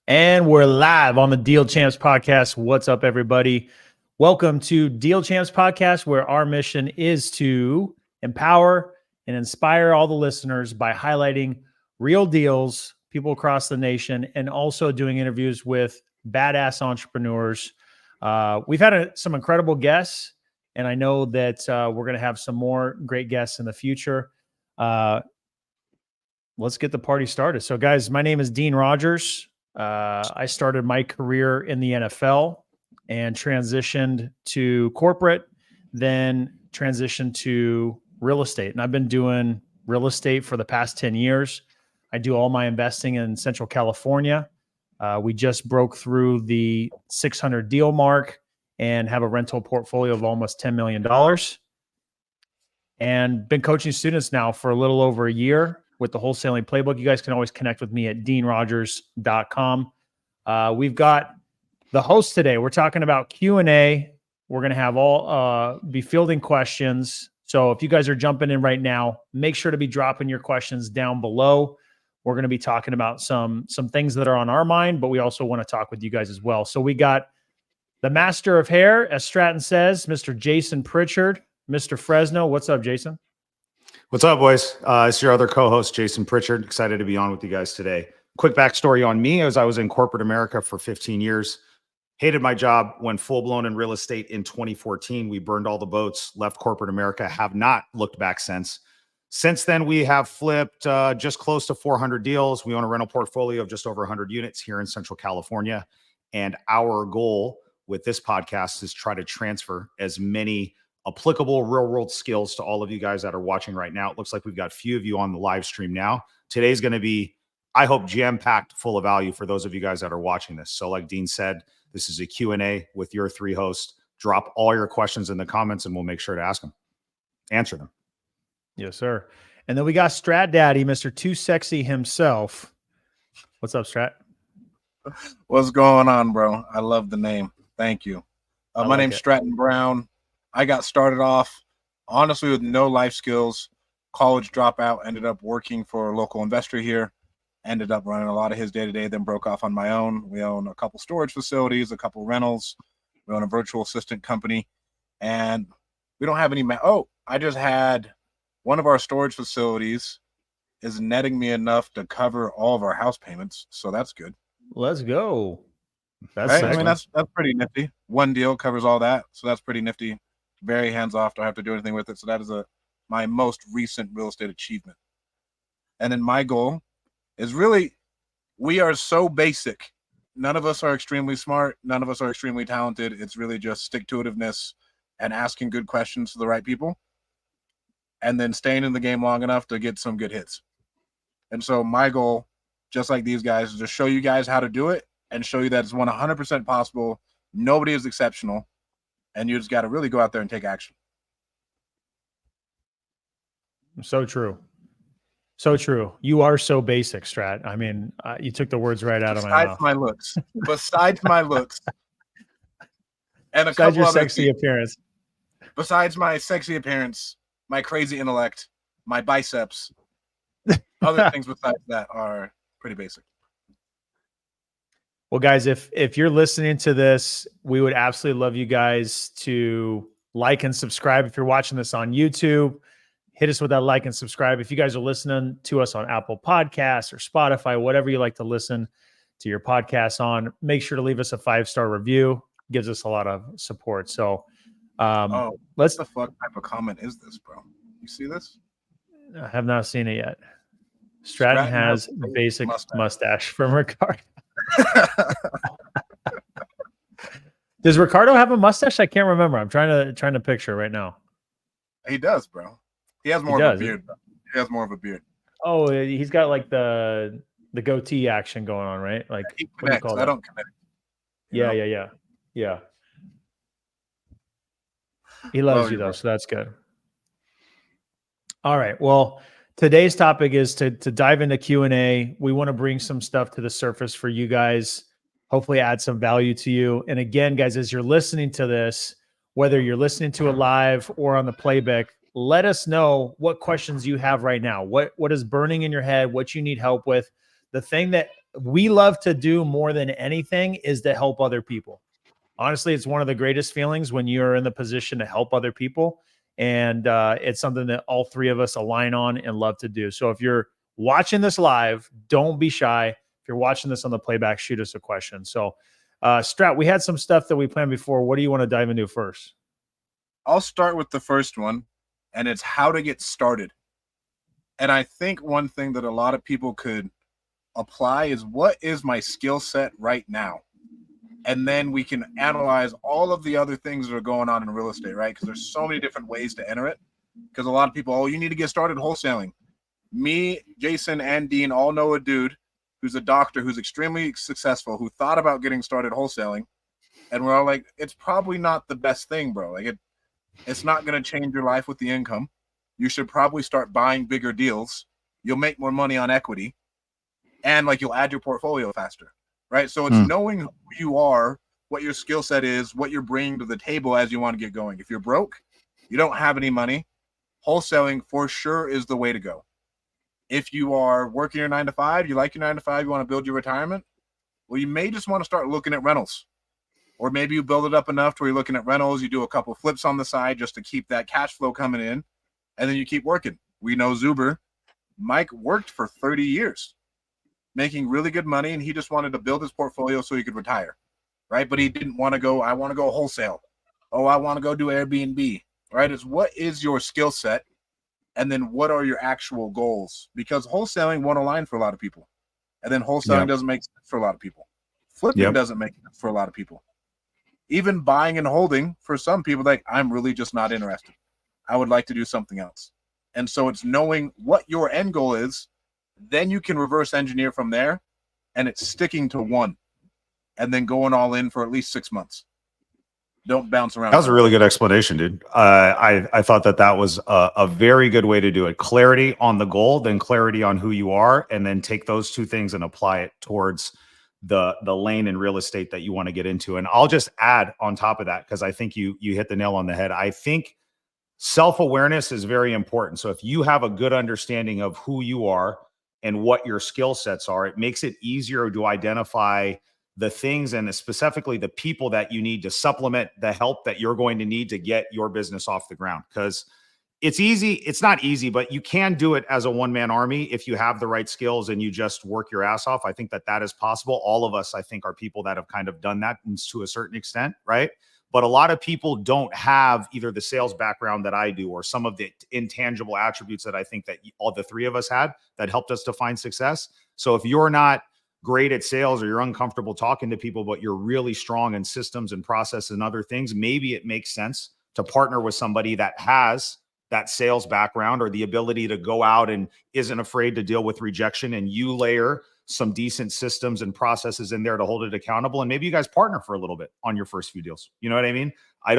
And we're live on the Deal Champs podcast. What's up, everybody? Welcome to Deal Champs podcast, where our mission is to empower and inspire all the listeners by highlighting real deals, people across the nation, and also doing interviews with badass entrepreneurs. We've had some incredible guests, and I know that we're going to have some more great guests in the future. Let's get the party started. So, guys, my name is Dean Rogers. I started my career in the NFL and transitioned to corporate, then transitioned to real estate. And I've been doing real estate for the past 10 years. I do all my investing in Central California. We just broke through the 600 deal mark and have a rental portfolio of almost $10 million. And been coaching students now for a little over a year with the wholesaling playbook. You guys can always connect with me at deanrogers.com. We've got the host today. We're talking about Q&A. We're going to have all be fielding questions. So if you guys are jumping in right now, make sure to be dropping your questions down below. We're going to be talking about some things that are on our mind, but we also want to talk with you guys as well. So we got the master of hair, as Stratton says, Mr. Jason Pritchard, Mr. Fresno. What's up, Jason? What's up, boys? It's your other co-host, Jason Pritchard. Excited to be on with you guys today. Quick backstory on me, as I was in corporate America for 15 years. Hated my job, went full-blown in real estate in 2014. We burned all the boats, left corporate America, have not looked back since. Since then, we have flipped just close to 400 deals. We own a rental portfolio of just over 100 units here in Central California. And our goal with this podcast is try to transfer as many applicable real world skills to all of you guys that are watching right now. It looks like we've got a few of you on the live stream now. Today's going to be, I hope, jam-packed full of value for those of you guys that are watching this. So like Dean said, this is a Q&A with your three hosts. Drop all your questions in the comments and we'll make sure to answer them. Yes, sir. And then we got Strat Daddy, Mr. Too Sexy himself. What's up, Strat? What's going on, bro? I love the name. Thank you. My name's Stratton Brown. I got started off, honestly, with no life skills, college dropout, ended up working for a local investor here, ended up running a lot of his day-to-day, then broke off on my own. We own a couple storage facilities, a couple rentals. We own a virtual assistant company, and we don't have any I just had one of our storage facilities is netting me enough to cover all of our house payments, so that's good. Let's go. That's right? I mean, that's pretty nifty. One deal covers all that, so that's pretty nifty. Very hands-off. Don't have to do anything with it. So that is my most recent real estate achievement. And then my goal is really, we are so basic. None of us are extremely smart. None of us are extremely talented. It's really just stick-to-itiveness and asking good questions to the right people and then staying in the game long enough to get some good hits. And so my goal, just like these guys, is to show you guys how to do it and show you that it's 100% possible. Nobody is exceptional. And you just got to really go out there and take action. So true. So true. You are so basic, Strat. I mean, you took the words right out of my mouth. Besides my looks. And besides your sexy appearance. Besides my sexy appearance, my crazy intellect, my biceps, other things besides that are pretty basic. Well, guys, if you're listening to this, we would absolutely love you guys to like and subscribe. If you're watching this on YouTube, hit us with that like and subscribe. If you guys are listening to us on Apple Podcasts or Spotify, whatever you like to listen to your podcasts on, make sure to leave us a 5-star review. Gives us a lot of support. So what the fuck type of comment is this, bro? You see this? I have not seen it yet. Stratton has a basic mustache from Ricardo. Does Ricardo have a mustache? I can't remember. I'm trying to picture right now. He does, bro. He has more of a beard. He has more of a beard. Oh, he's got like the goatee action going on, right? Like he connects. I don't connect. Yeah. He loves you though, so that's good. All right. Well, today's topic is to dive into Q&A. We want to bring some stuff to the surface for you guys, hopefully add some value to you. And again, guys, as you're listening to this, whether you're listening to it live or on the playback, let us know what questions you have right now. What is burning in your head, what you need help with. The thing that we love to do more than anything is to help other people. Honestly, it's one of the greatest feelings when you're in the position to help other people. And it's something that all three of us align on and love to do. So if you're watching this live, don't be shy. If you're watching this on the playback, shoot us a question. So Strat, we had some stuff that we planned before. What do you want to dive into first? I'll start with the first one, and it's how to get started. And I think one thing that a lot of people could apply is, what is my skill set right now? And then we can analyze all of the other things that are going on in real estate, right? Because there's so many different ways to enter it. Because a lot of people, you need to get started wholesaling. Me, Jason, and Dean all know a dude who's a doctor who's extremely successful, who thought about getting started wholesaling. And we're all like, it's probably not the best thing, bro. Like, it's not going to change your life with the income. You should probably start buying bigger deals. You'll make more money on equity. And like, you'll add your portfolio faster. Right. So it's knowing who you are, what your skill set is, what you're bringing to the table as you want to get going. If you're broke, you don't have any money, wholesaling for sure is the way to go. If you are working your 9 to 5, you like your 9 to 5, you want to build your retirement, well, you may just want to start looking at rentals. Or maybe you build it up enough to where you're looking at rentals, you do a couple flips on the side just to keep that cash flow coming in, and then you keep working. We know Zuber. Mike worked for 30 years. Making really good money, and he just wanted to build his portfolio so he could retire, right? But he didn't want to go, I want to go wholesale. Oh, I want to go do Airbnb, right? It's what is your skill set, and then what are your actual goals? Because wholesaling won't align for a lot of people, and then wholesaling doesn't make sense for a lot of people. Flipping doesn't make sense for a lot of people. Even buying and holding, for some people, like, I'm really just not interested. I would like to do something else. And so it's knowing what your end goal is. Then you can reverse engineer from there, and it's sticking to one and then going all in for at least 6 months. Don't bounce around. That was a really good explanation, dude. I thought that was a very good way to do it. Clarity on the goal, then clarity on who you are, and then take those two things and apply it towards the lane in real estate that you want to get into. And I'll just add on top of that, because I think you hit the nail on the head. I think self-awareness is very important. So if you have a good understanding of who you are and what your skill sets are, it makes it easier to identify the things and specifically the people that you need to supplement the help that you're going to need to get your business off the ground. Because it's easy. It's not easy, but you can do it as a one-man army if you have the right skills and you just work your ass off. I think that is possible. All of us, I think, are people that have kind of done that to a certain extent, right? But a lot of people don't have either the sales background that I do or some of the intangible attributes that I think that all the three of us had that helped us to find success. So if you're not great at sales or you're uncomfortable talking to people, but you're really strong in systems and process and other things, maybe it makes sense to partner with somebody that has that sales background or the ability to go out and isn't afraid to deal with rejection, and you layer some decent systems and processes in there to hold it accountable. And maybe you guys partner for a little bit on your first few deals. You know what I mean? I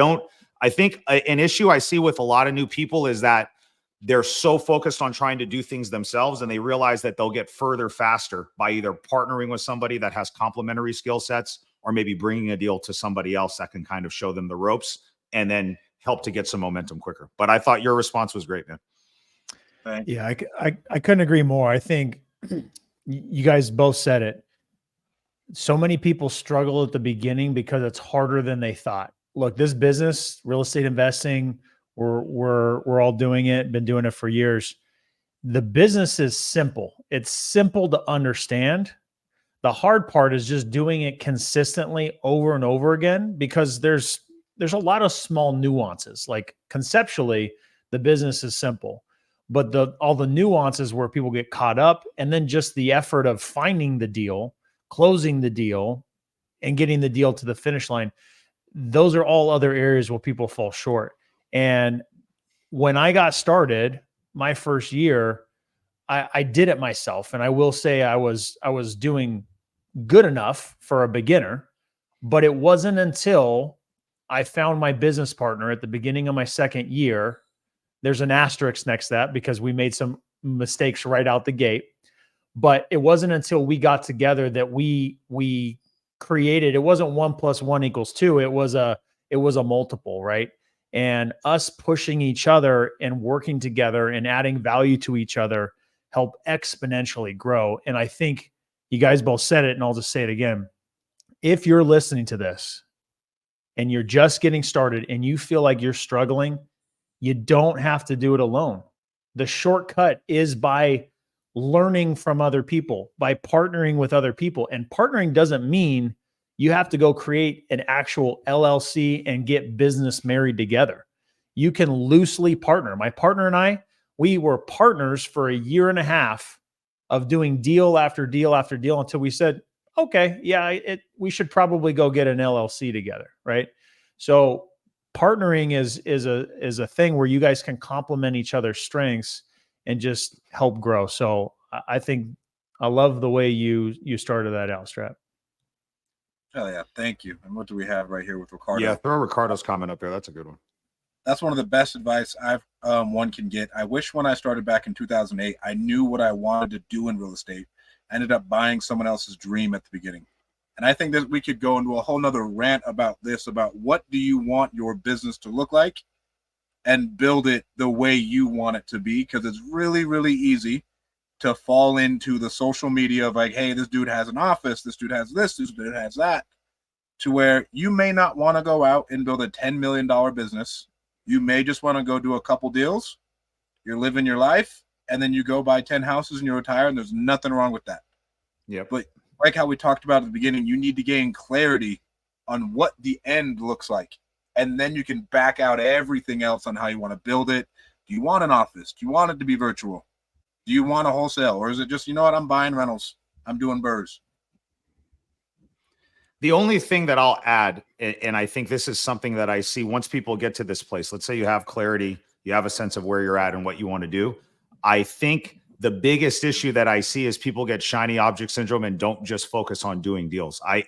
think an issue I see with a lot of new people is that they're so focused on trying to do things themselves, and they realize that they'll get further faster by either partnering with somebody that has complementary skill sets or maybe bringing a deal to somebody else that can kind of show them the ropes and then help to get some momentum quicker. But I thought your response was great, man. Thank you. Yeah, I couldn't agree more. I think you guys both said it. So many people struggle at the beginning because it's harder than they thought. Look, this business, real estate investing, we're all doing it, been doing it for years. The business is simple. It's simple to understand. The hard part is just doing it consistently over and over again, because there's a lot of small nuances. Like conceptually, the business is simple, but all the nuances where people get caught up, and then just the effort of finding the deal, closing the deal, and getting the deal to the finish line. Those are all other areas where people fall short. And when I got started, my first year, I did it myself. And I will say I was doing good enough for a beginner, but it wasn't until I found my business partner at the beginning of my second year. There's an asterisk next to that because we made some mistakes right out the gate. But it wasn't until we got together that we created, it wasn't 1 + 1 = 2. It was a multiple, right? And us pushing each other and working together and adding value to each other help exponentially grow. And I think, you guys both said it, and I'll just say it again. If you're listening to this and you're just getting started and you feel like you're struggling, you don't have to do it alone. The shortcut is by learning from other people, by partnering with other people. And partnering doesn't mean you have to go create an actual LLC and get business married together. You can loosely partner. My partner and I, we were partners for a year and a half of doing deal after deal after deal until we said, okay, yeah, we should probably go get an LLC together, right? So partnering is a thing where you guys can complement each other's strengths and just help grow. So I think I love the way you started that out, Strap. Oh yeah, thank you. And what do we have right here with Ricardo? Yeah, throw Ricardo's comment up there. That's a good one. That's one of the best advice one can get. I wish when I started back in 2008, I knew what I wanted to do in real estate. I ended up buying someone else's dream at the beginning. And I think that we could go into a whole nother rant about this, about what do you want your business to look like and build it the way you want it to be. Because it's really, really easy to fall into the social media of like, hey, this dude has an office, this dude has this dude has that, to where you may not want to go out and build a $10 million business. You may just want to go do a couple deals. You're living your life, and then you go buy 10 houses and you retire, and there's nothing wrong with that. Yep. But like how we talked about at the beginning, you need to gain clarity on what the end looks like. And then you can back out everything else on how you want to build it. Do you want an office? Do you want it to be virtual? Do you want a wholesale? Or is it just, you know what, I'm buying rentals. I'm doing burrs. The only thing that I'll add, and I think this is something that I see once people get to this place, let's say you have clarity, you have a sense of where you're at and what you want to do. I think the biggest issue that I see is people get shiny object syndrome and don't just focus on doing deals. I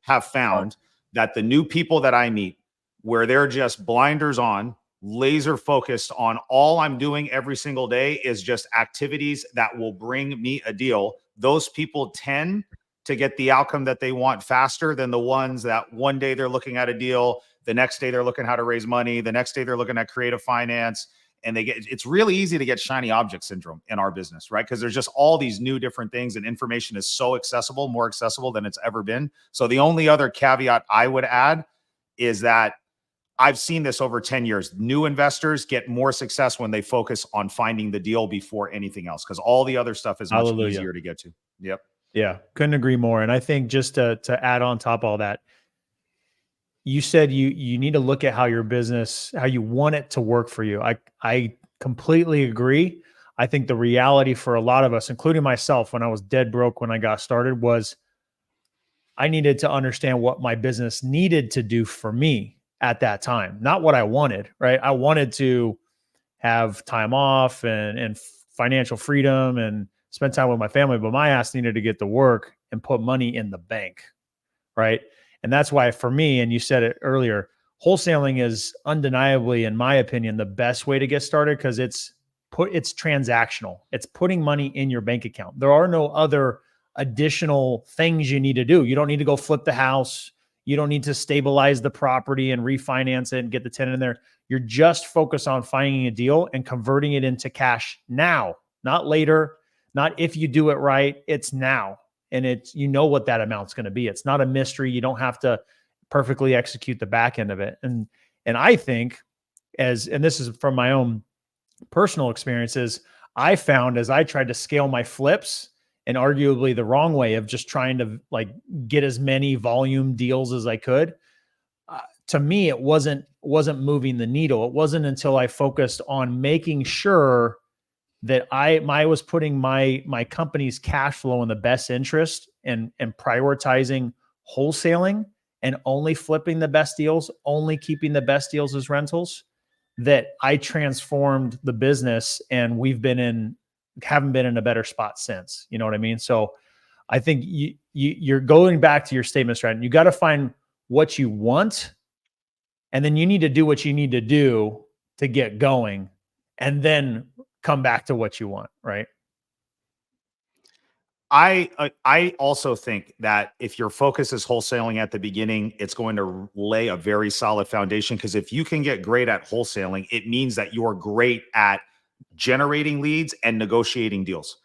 have found that the new people that I meet, where they're just blinders on, laser focused on all I'm doing every single day is just activities that will bring me a deal. Those people tend to get the outcome that they want faster than the ones that one day they're looking at a deal, the next day they're looking how to raise money, the next day they're looking at creative finance, and it's really easy to get shiny object syndrome in our business, right? Because there's just all these new different things, and information is so accessible, more accessible than it's ever been. So the only other caveat I would add is that I've seen this over 10 years. New investors get more success when they focus on finding the deal before anything else, because all the other stuff is much easier to get to. Yep. Yeah, couldn't agree more. And I think just to add on top of all that, you said you need to look at how your business, how you want it to work for you. I completely agree. I think the reality for a lot of us, including myself, when I was dead broke when I got started, was I needed to understand what my business needed to do for me at that time, not what I wanted, right? I wanted to have time off and financial freedom and spend time with my family, but my ass needed to get to work and put money in the bank, right? And that's why for me, and you said it earlier, wholesaling is undeniably, in my opinion, the best way to get started because it's transactional. It's putting money in your bank account. There are no other additional things you need to do. You don't need to go flip the house. You don't need to stabilize the property and refinance it and get the tenant in there. You're just focused on finding a deal and converting it into cash now, not later, not if you do it right. It's now. And it's, you know what that amount's going to be. It's not a mystery. You don't have to perfectly execute the back end of it. And I think and this is from my own personal experiences, I found as I tried to scale my flips, and arguably the wrong way of just trying to like get as many volume deals as I could, to me, it wasn't moving the needle. It wasn't until I focused on making sure that I was putting my company's cash flow in the best interest and prioritizing wholesaling and only flipping the best deals, only keeping the best deals as rentals, that I transformed the business, and haven't been in a better spot since. You know what I mean? So I think you're going back to your statement, Stratton. You got to find what you want, and then you need to do what you need to do to get going, and then come back to what you want, right? I also think that if your focus is wholesaling at the beginning, it's going to lay a very solid foundation, because if you can get great at wholesaling, it means that you're great at generating leads and negotiating deals.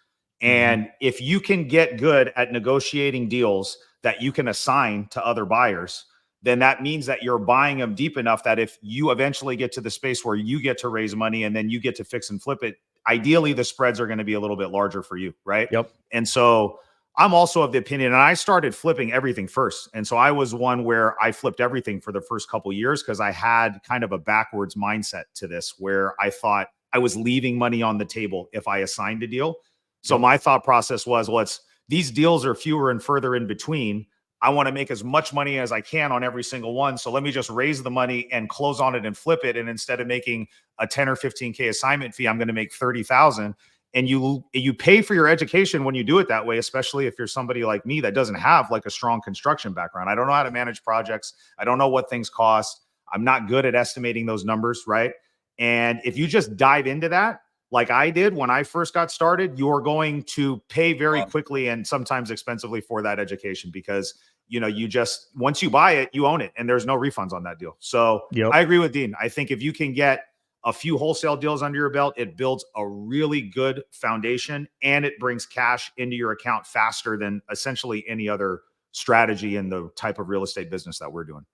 And if you can get good at negotiating deals that you can assign to other buyers, then that means that you're buying them deep enough that if you eventually get to the space where you get to raise money and then you get to fix and flip it, ideally the spreads are going to be a little bit larger for you, right? Yep. And so I'm also of the opinion, and I started flipping everything first. And so I was one where I flipped everything for the first couple of years because I had kind of a backwards mindset to this, where I thought I was leaving money on the table if I assigned a deal. So my thought process was, well, these deals are fewer and further in between. I want to make as much money as I can on every single one. So let me just raise the money and close on it and flip it. And instead of making a 10 or 15K assignment fee, I'm going to make 30,000. And you pay for your education when you do it that way, especially if you're somebody like me that doesn't have like a strong construction background. I don't know how to manage projects. I don't know what things cost. I'm not good at estimating those numbers, right? And if you just dive into that, like I did when I first got started, you're going to pay very quickly and sometimes expensively for that education, because you just, once you buy it, you own it and there's no refunds on that deal. So I agree with Dean. I think if you can get a few wholesale deals under your belt, it builds a really good foundation and it brings cash into your account faster than essentially any other strategy in the type of real estate business that we're doing.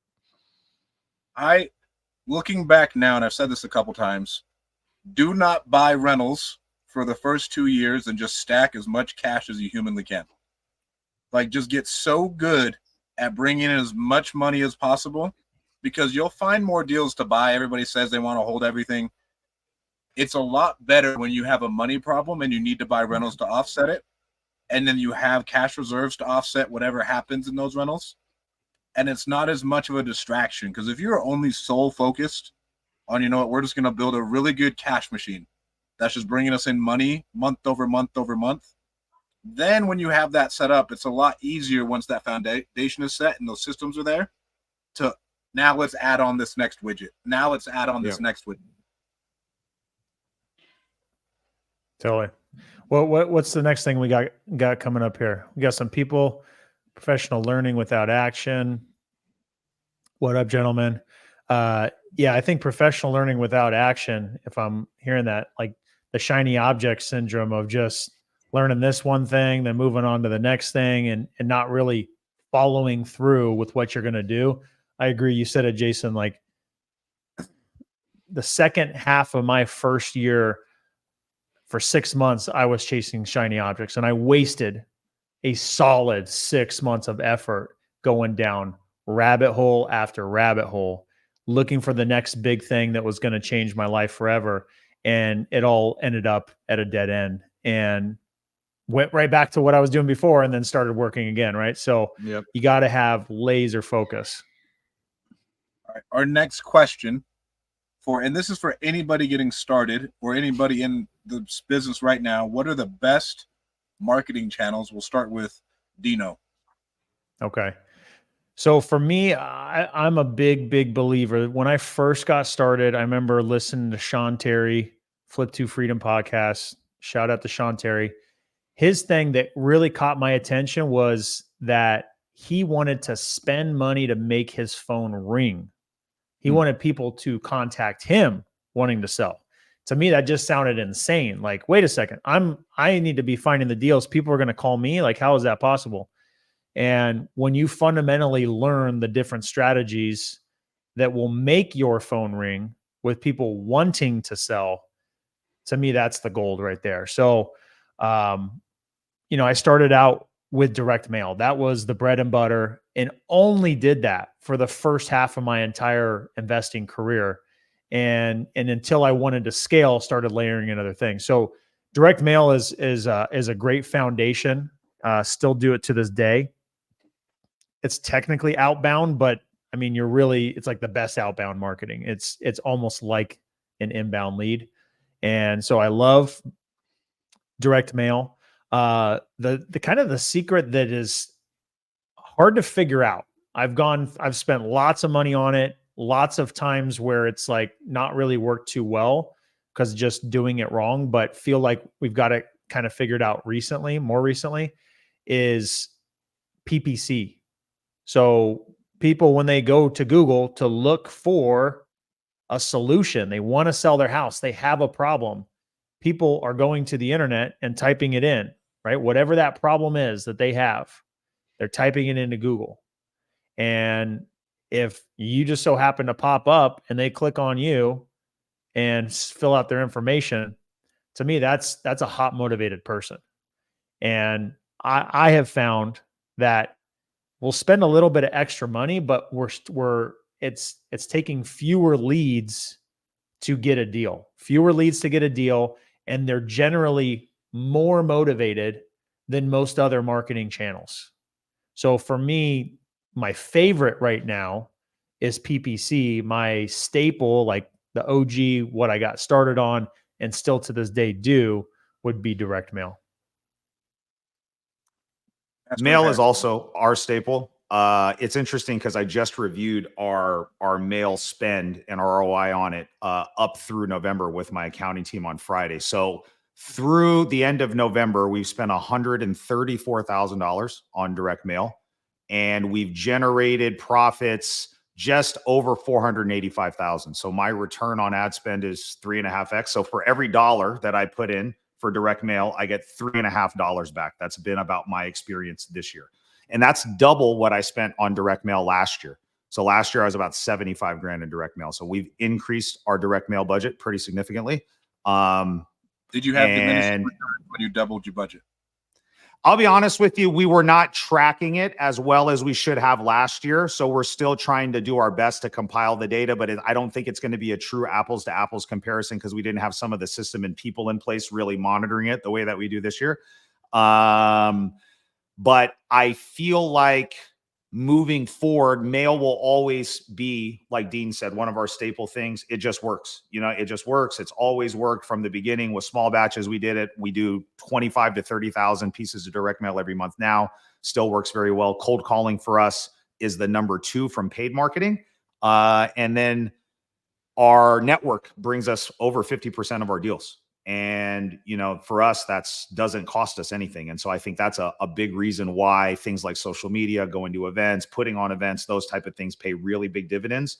Looking back now, and I've said this a couple times, do not buy rentals for the first 2 years and just stack as much cash as you humanly can. Like, just get so good at bringing in as much money as possible, because you'll find more deals to buy. Everybody says they want to hold everything. It's a lot better when you have a money problem and you need to buy rentals to offset it, and then you have cash reserves to offset whatever happens in those rentals. And it's not as much of a distraction, because if you're only sole focused on, we're just going to build a really good cash machine that's just bringing us in money month over month over month, then when you have that set up, it's a lot easier once that foundation is set and those systems are there to, now let's add on this next widget. Now let's add on this next widget. Totally. Well, what's the next thing we got coming up here? We got some people, professional learning without action. What up, gentlemen? Yeah, I think professional learning without action, if I'm hearing that, like the shiny object syndrome of just learning this one thing, then moving on to the next thing and not really following through with what you're going to do. I agree. You said it, Jason, like the second half of my first year, for 6 months, I was chasing shiny objects and I wasted a solid 6 months of effort going down rabbit hole after rabbit hole, looking for the next big thing that was going to change my life forever. And it all ended up at a dead end and went right back to what I was doing before and then started working again. Right. So you got to have laser focus. All right. Our next question and this is for anybody getting started or anybody in the business right now. What are the best marketing channels? We'll start with Dino. Okay. So for me, I'm a big believer. When I first got started, I remember listening to Sean Terry, Flip to Freedom podcast. Shout out to Sean Terry. His thing that really caught my attention was that he wanted to spend money to make his phone ring. He wanted people to contact him wanting to sell. To me, that just sounded insane. Like, wait a second, I need to be finding the deals. People are going to call me. Like, how is that possible? And when you fundamentally learn the different strategies that will make your phone ring with people wanting to sell, to me, that's the gold right there. So, I started out with direct mail. That was the bread and butter, and only did that for the first half of my entire investing career. And until I wanted to scale, started layering in other things. So direct mail is a great foundation. Still do it to this day. It's technically outbound, but I mean, it's like the best outbound marketing. It's almost like an inbound lead. And so I love direct mail. The kind of the secret that is hard to figure out. I've spent lots of money on it, lots of times where it's like not really worked too well because just doing it wrong, but feel like we've got it kind of figured out more recently is PPC. So people, when they go to Google to look for a solution, they want to sell their house, they have a problem. People are going to the internet and typing it in. right? Whatever that problem is that they have, they're typing it into Google. And if you just so happen to pop up and they click on you and fill out their information, to me, that's a hot motivated person. And I have found that we'll spend a little bit of extra money, but it's taking fewer leads to get a deal, and they're generally more motivated than most other marketing channels. So for me, my favorite right now is PPC. My staple, like the OG, what I got started on and still to this day do, would be direct mail. Mail is also our staple. It's interesting because I just reviewed our mail spend and ROI on it up through November with my accounting team on Friday. So through the end of November, we've spent $134,000 on direct mail, and we've generated profits just over $485,000. So my return on ad spend is 3.5x. So for every dollar that I put in for direct mail, I get $3.50 back. That's been about my experience this year. And that's double what I spent on direct mail last year. So last year I was about 75 grand in direct mail. So we've increased our direct mail budget pretty significantly. Did you have diminished returns when you doubled your budget? I'll be honest with you, we were not tracking it as well as we should have last year. So we're still trying to do our best to compile the data, but I don't think it's going to be a true apples to apples comparison because we didn't have some of the system and people in place really monitoring it the way that we do this year. But I feel like moving forward, mail will always be, like Dean said, one of our staple things. It just works. It just works. It's always worked from the beginning with small batches. We did it. We do 25 to 30,000 pieces of direct mail every month now. Still works very well. Cold calling for us is the number 2 from paid marketing. And then our network brings us over 50% of our deals. And, for us, doesn't cost us anything. And so I think that's a big reason why things like social media, going to events, putting on events, those type of things pay really big dividends.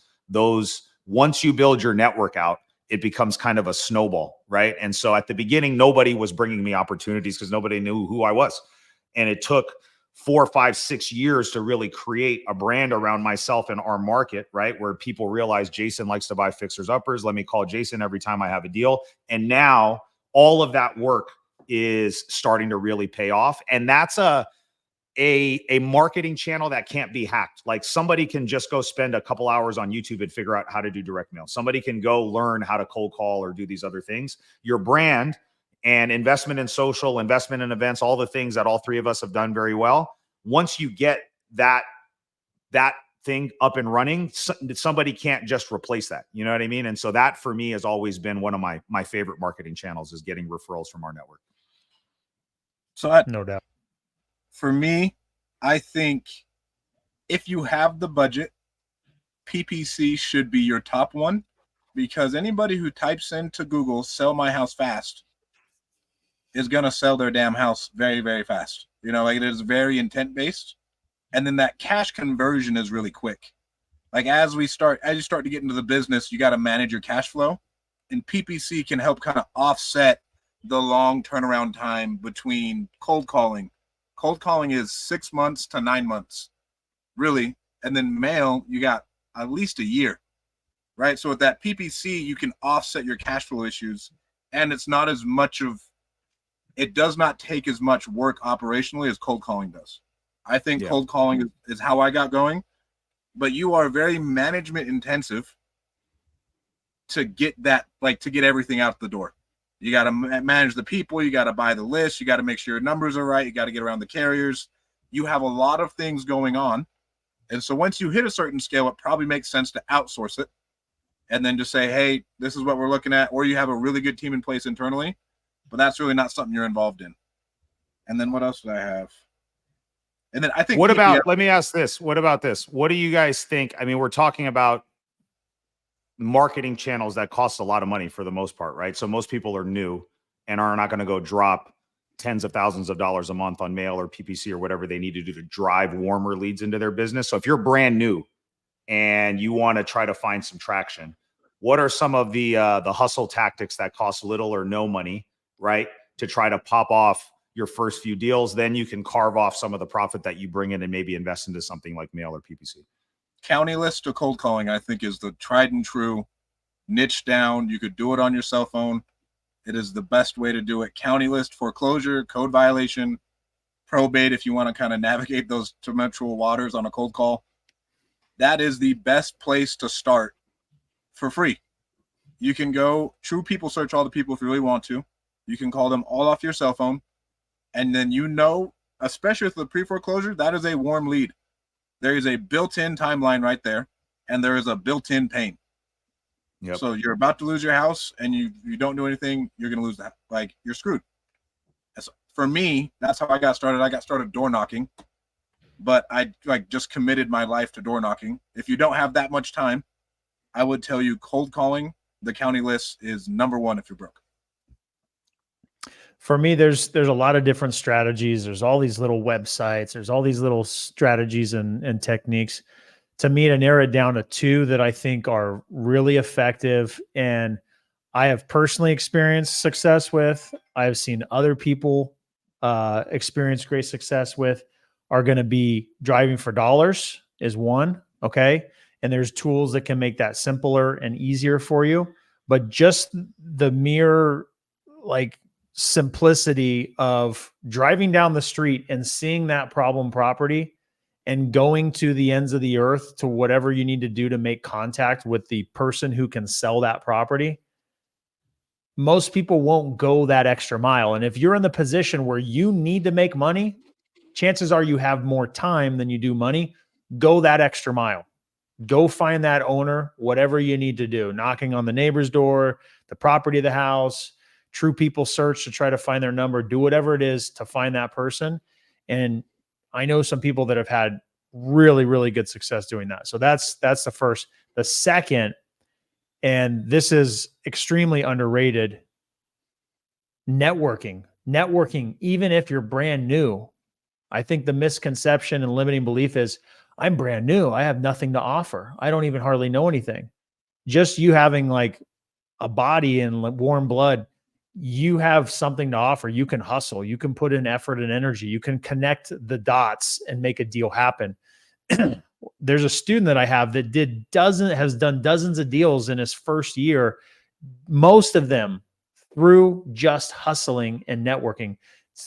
Once you build your network out, it becomes kind of a snowball, right? And so at the beginning, nobody was bringing me opportunities because nobody knew who I was. And it took 4, 5, 6 years to really create a brand around myself in our market, right? Where people realize Jason likes to buy fixers uppers. Let me call Jason every time I have a deal. And now all of that work is starting to really pay off. And that's a marketing channel that can't be hacked. Like somebody can just go spend a couple hours on YouTube and figure out how to do direct mail. Somebody can go learn how to cold call or do these other things. Your brand and investment in social, investment in events, all the things that all three of us have done very well. Once you get that thing up and running, somebody can't just replace that. You know what I mean? And so that for me has always been one of my favorite marketing channels, is getting referrals from our network. So no doubt. For me, I think if you have the budget, PPC should be your top one, because anybody who types into Google, sell my house fast, is going to sell their damn house very, very fast. It is very intent based. And then that cash conversion is really quick. Like as you start to get into the business, you got to manage your cash flow, and PPC can help kind of offset the long turnaround time between cold calling. Cold calling is 6 months to 9 months, really. And then mail, you got at least a year, right? So with that PPC, you can offset your cash flow issues, and it's not as much of, it does not take as much work operationally as cold calling does. I think cold calling is how I got going, but you are very management intensive to get that, to get everything out the door. You got to manage the people. You got to buy the list. You got to make sure your numbers are right. You got to get around the carriers. You have a lot of things going on. And so once you hit a certain scale, it probably makes sense to outsource it and then just say, hey, this is what we're looking at. Or you have a really good team in place internally, but that's really not something you're involved in. And then what else did I have? And then I think, let me ask this. What about this? What do you guys think? I mean, we're talking about marketing channels that cost a lot of money for the most part, right? So most people are new and are not going to go drop tens of thousands of dollars a month on mail or PPC or whatever they need to do to drive warmer leads into their business. So if you're brand new and you want to try to find some traction, what are some of the hustle tactics that cost little or no money, right, to try to pop off your first few deals. Then you can carve off some of the profit that you bring in and maybe invest into something like mail or PPC. County list to cold calling, I think, is the tried and true niche down. You could do it on your cell phone. It is the best way to do it. County list, foreclosure, code violation, probate, if you want to kind of navigate those tumultuous waters on a cold call. That is the best place to start for free. You can go True People search all the people if you really want to. You can call them all off your cell phone. And then especially with the pre-foreclosure, that is a warm lead. There is a built-in timeline right there, and there is a built-in pain. Yep. So you're about to lose your house, and you don't do anything, you're going to lose that. Like, you're screwed. For me, that's how I got started. I got started door knocking, but I just committed my life to door knocking. If you don't have that much time, I would tell you cold calling the county list is number one if you're broke. For me, there's a lot of different strategies. There's all these little websites. There's all these little strategies and techniques. To me, to narrow it down to two that I think are really effective and I have personally experienced success with, I have seen other people experience great success with, are going to be driving for dollars is one. Okay. And there's tools that can make that simpler and easier for you. But just the mere simplicity of driving down the street and seeing that problem property and going to the ends of the earth to whatever you need to do to make contact with the person who can sell that property. Most people won't go that extra mile. And if you're in the position where you need to make money, chances are you have more time than you do money. Go that extra mile. Go find that owner, whatever you need to do, knocking on the neighbor's door, the property of the house, True People search to try to find their number, do whatever it is to find that person. And I know some people that have had really, really good success doing that. So that's the first. The second, and this is extremely underrated, networking. Networking, even if you're brand new. I think the misconception and limiting belief is, I'm brand new. I have nothing to offer. I don't even hardly know anything. Just you having like a body and warm blood, you have something to offer. You can hustle. You can put in effort and energy. You can connect the dots and make a deal happen. There's a student that I have that has done dozens of deals in his first year, most of them through just hustling and networking,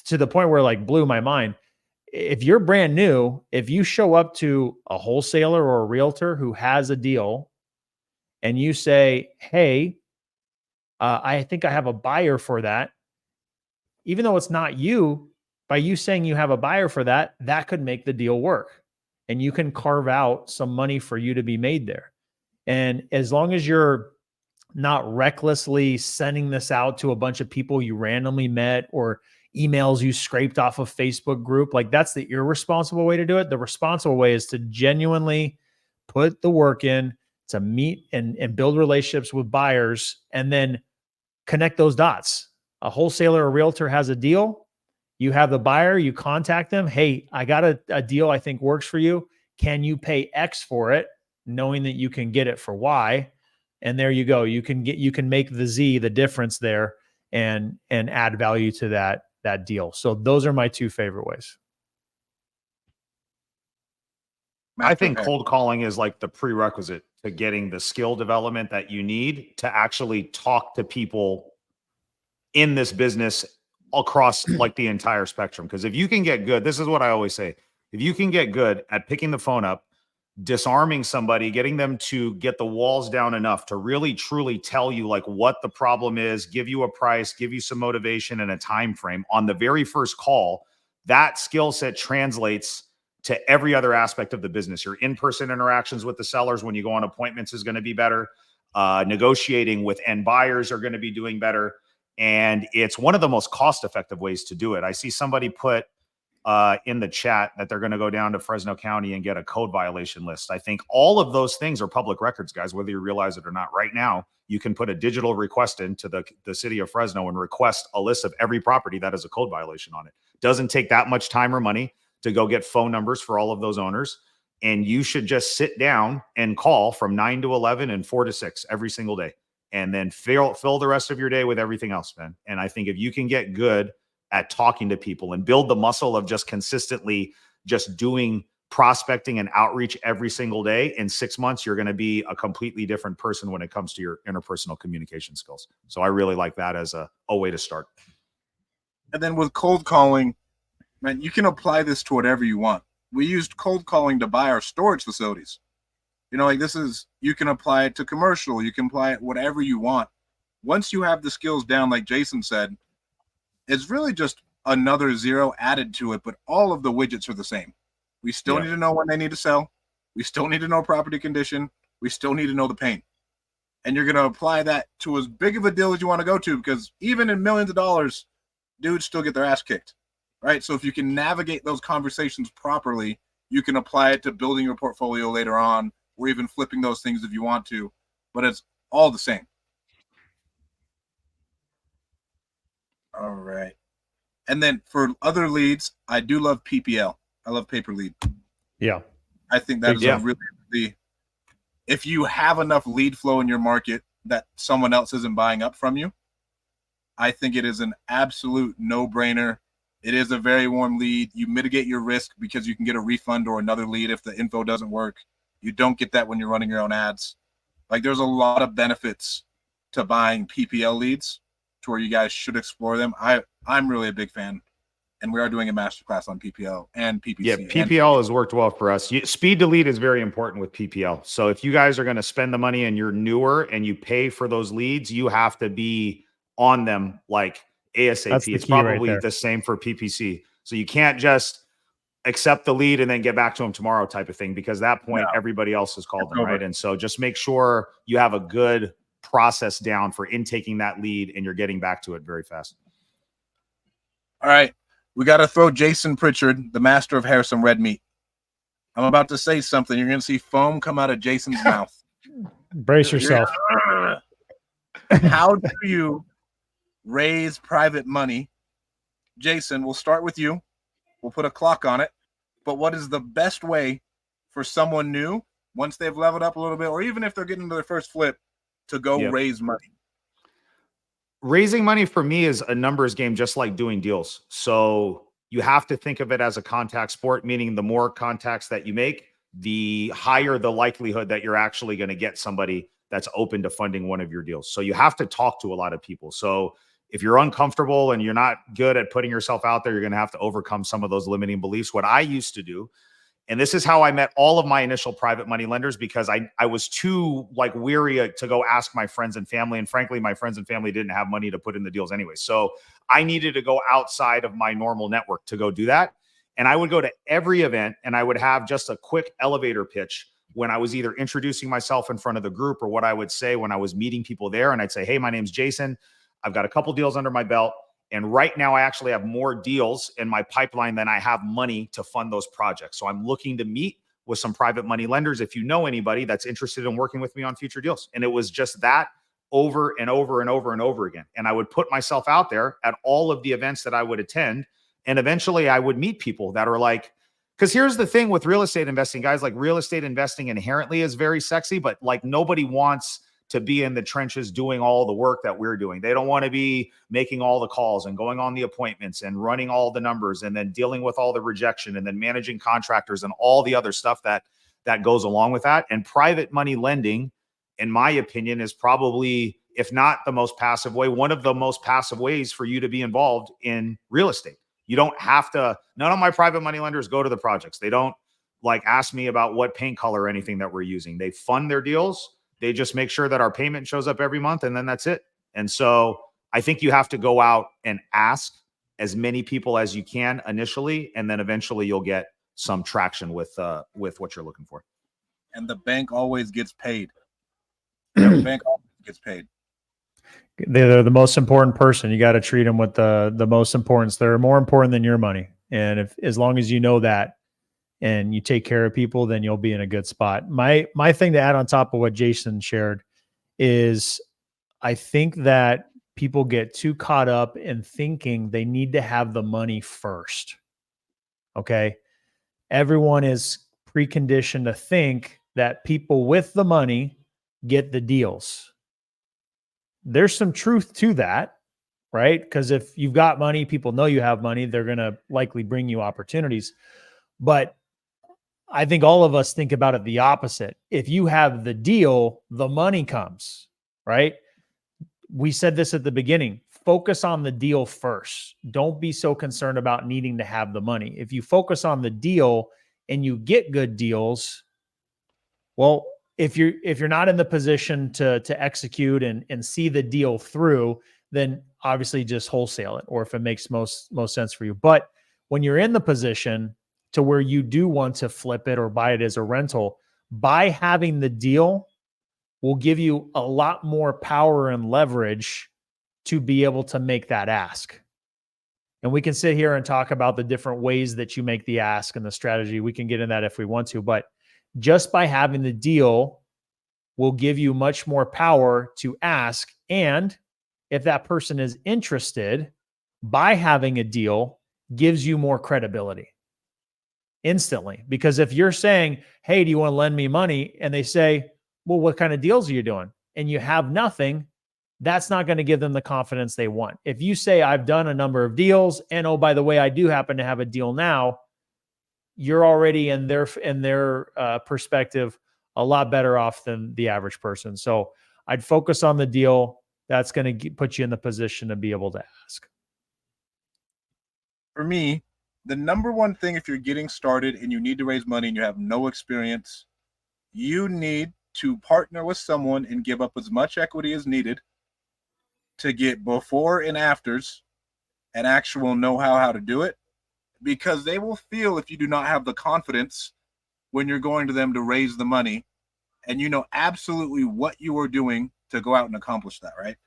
to the point where blew my mind. If you're brand new, if you show up to a wholesaler or a realtor who has a deal and you say, hey, I think I have a buyer for that, even though it's not you, by you saying you have a buyer for that, that could make the deal work. And you can carve out some money for you to be made there. And as long as you're not recklessly sending this out to a bunch of people you randomly met or emails you scraped off a Facebook group, that's the irresponsible way to do it. The responsible way is to genuinely put the work in to meet and build relationships with buyers and then connect those dots. A wholesaler or realtor has a deal. You have the buyer, you contact them. Hey, I got a deal I think works for you. Can you pay X for it? Knowing that you can get it for Y. And there you go. You can make the Z, the difference there, and add value to that deal. So those are my two favorite ways. I think cold calling is like the prerequisite to getting the skill development that you need to actually talk to people in this business across the entire spectrum. Because if you can get good, this is what I always say, if you can get good at picking the phone up, disarming somebody, getting them to get the walls down enough to really truly tell you what the problem is, give you a price, give you some motivation and a time frame on the very first call, that skill set translates to every other aspect of the business. Your in-person interactions with the sellers when you go on appointments is going to be better. Negotiating with end buyers are going to be doing better. And it's one of the most cost-effective ways to do it. I see somebody put in the chat that they're going to go down to Fresno County and get a code violation list. I think all of those things are public records, guys, whether you realize it or not. Right now, you can put a digital request into the city of Fresno and request a list of every property that has a code violation on it. Doesn't take that much time or money to go get phone numbers for all of those owners. And you should just sit down and call from 9 to 11 and 4 to 6 every single day. And then fill the rest of your day with everything else, man. And I think if you can get good at talking to people and build the muscle of just consistently just doing prospecting and outreach every single day. In 6 months, you're going to be a completely different person when it comes to your interpersonal communication skills. So I really like that as a way to start. And then with cold calling, man, you can apply this to whatever you want. We used cold calling to buy our storage facilities. You know, like you can apply it to commercial, you can apply it whatever you want. Once you have the skills down, like Jason said, it's really just another zero added to it, but all of the widgets are the same. We still need to know when they need to sell. We still need to know property condition. We still need to know the paint. And you're going to apply that to as big of a deal as you want to go to, because even in millions of dollars, dudes still get their ass kicked, right? So if you can navigate those conversations properly, you can apply it to building your portfolio later on, or even flipping those things if you want to, but it's all the same. All right. And then for other leads, I do love PPL. I love paper lead. Yeah. I think that is a really, if you have enough lead flow in your market that someone else isn't buying up from you, I think it is an absolute no-brainer. It is a very warm lead. You mitigate your risk because you can get a refund or another lead if the info doesn't work. You don't get that when you're running your own ads. Like, there's a lot of benefits to buying PPL leads to where you guys should explore them. I'm really a big fan. And we are doing a masterclass on PPL and PPC. Yeah, PPL has worked well for us. Speed to lead is very important with PPL. So if you guys are going to spend the money and you're newer and you pay for those leads, you have to be on them like ASAP. It's probably the same for PPC. So you can't just accept the lead and then get back to them tomorrow type of thing, because at that point, everybody else has called them, right? And so just make sure you have a good process down for intaking that lead and you're getting back to it very fast. All right. We got to throw Jason Pritchard, the master of hair, some red meat. I'm about to say something. You're going to see foam come out of Jason's mouth. Brace yourself. How do you raise private money? Jason, we'll start with you. We'll put a clock on it. But what is the best way for someone new, once they've leveled up a little bit, or even if they're getting to their first flip, to go raise money? Raising money for me is a numbers game, just like doing deals. So you have to think of it as a contact sport, meaning the more contacts that you make, the higher the likelihood that you're actually going to get somebody that's open to funding one of your deals. So you have to talk to a lot of people. So if you're uncomfortable and you're not good at putting yourself out there, you're going to have to overcome some of those limiting beliefs. What I used to do, and this is how I met all of my initial private money lenders, because I was too weary to go ask my friends and family. And frankly, my friends and family didn't have money to put in the deals anyway. So I needed to go outside of my normal network to go do that. And I would go to every event and I would have just a quick elevator pitch when I was either introducing myself in front of the group, or what I would say when I was meeting people there. And I'd say, hey, my name's Jason. I've got a couple deals under my belt. And right now I actually have more deals in my pipeline than I have money to fund those projects. So I'm looking to meet with some private money lenders, if you know anybody that's interested in working with me on future deals. And it was just that over and over and over and over again. And I would put myself out there at all of the events that I would attend. And eventually I would meet people that are like, because here's the thing with real estate investing, guys, like real estate investing inherently is very sexy, but like nobody wants to be in the trenches doing all the work that we're doing. They don't want to be making all the calls and going on the appointments and running all the numbers and then dealing with all the rejection and then managing contractors and all the other stuff that goes along with that. And private money lending, in my opinion, is probably, if not the most passive way, one of the most passive ways for you to be involved in real estate. You don't have to, none of my private money lenders go to the projects. They don't ask me about what paint color or anything that we're using. They fund their deals. They just make sure that our payment shows up every month, and then that's it. And so I think you have to go out and ask as many people as you can initially, and then eventually you'll get some traction with what you're looking for. And the bank always gets paid. The bank always gets paid. They're the most important person. You got to treat them with the most importance. They're more important than your money. And as long as you know that, and you take care of people, then you'll be in a good spot. My thing to add on top of what Jason shared is, I think that people get too caught up in thinking they need to have the money first. Okay. Everyone is preconditioned to think that people with the money get the deals. There's some truth to that. right? Because if you've got money, people know you have money, they're going to likely bring you opportunities. But I think all of us think about it the opposite. If you have the deal, the money comes, right? We said this at the beginning. Focus on the deal first. Don't be so concerned about needing to have the money. If you focus on the deal and you get good deals, well, if you're not in the position to execute and see the deal through, then obviously just wholesale it, or if it makes most sense for you. But when you're in the position to where you do want to flip it or buy it as a rental, by having the deal will give you a lot more power and leverage to be able to make that ask. And we can sit here and talk about the different ways that you make the ask and the strategy. We can get in that if we want to, but just by having the deal will give you much more power to ask. And if that person is interested, by having a deal gives you more credibility instantly. Because if you're saying, hey, do you want to lend me money? And they say, well, what kind of deals are you doing? And you have nothing, that's not going to give them the confidence they want. If you say, I've done a number of deals, and oh, by the way, I do happen to have a deal now, you're already in their perspective a lot better off than the average person. So I'd focus on the deal. That's going to put you in the position to be able to ask. For me, the number one thing, if you're getting started and you need to raise money and you have no experience, you need to partner with someone and give up as much equity as needed to get before and afters and actual know-how how to do it, because they will feel if you do not have the confidence when you're going to them to raise the money and you know absolutely what you are doing to go out and accomplish that, right?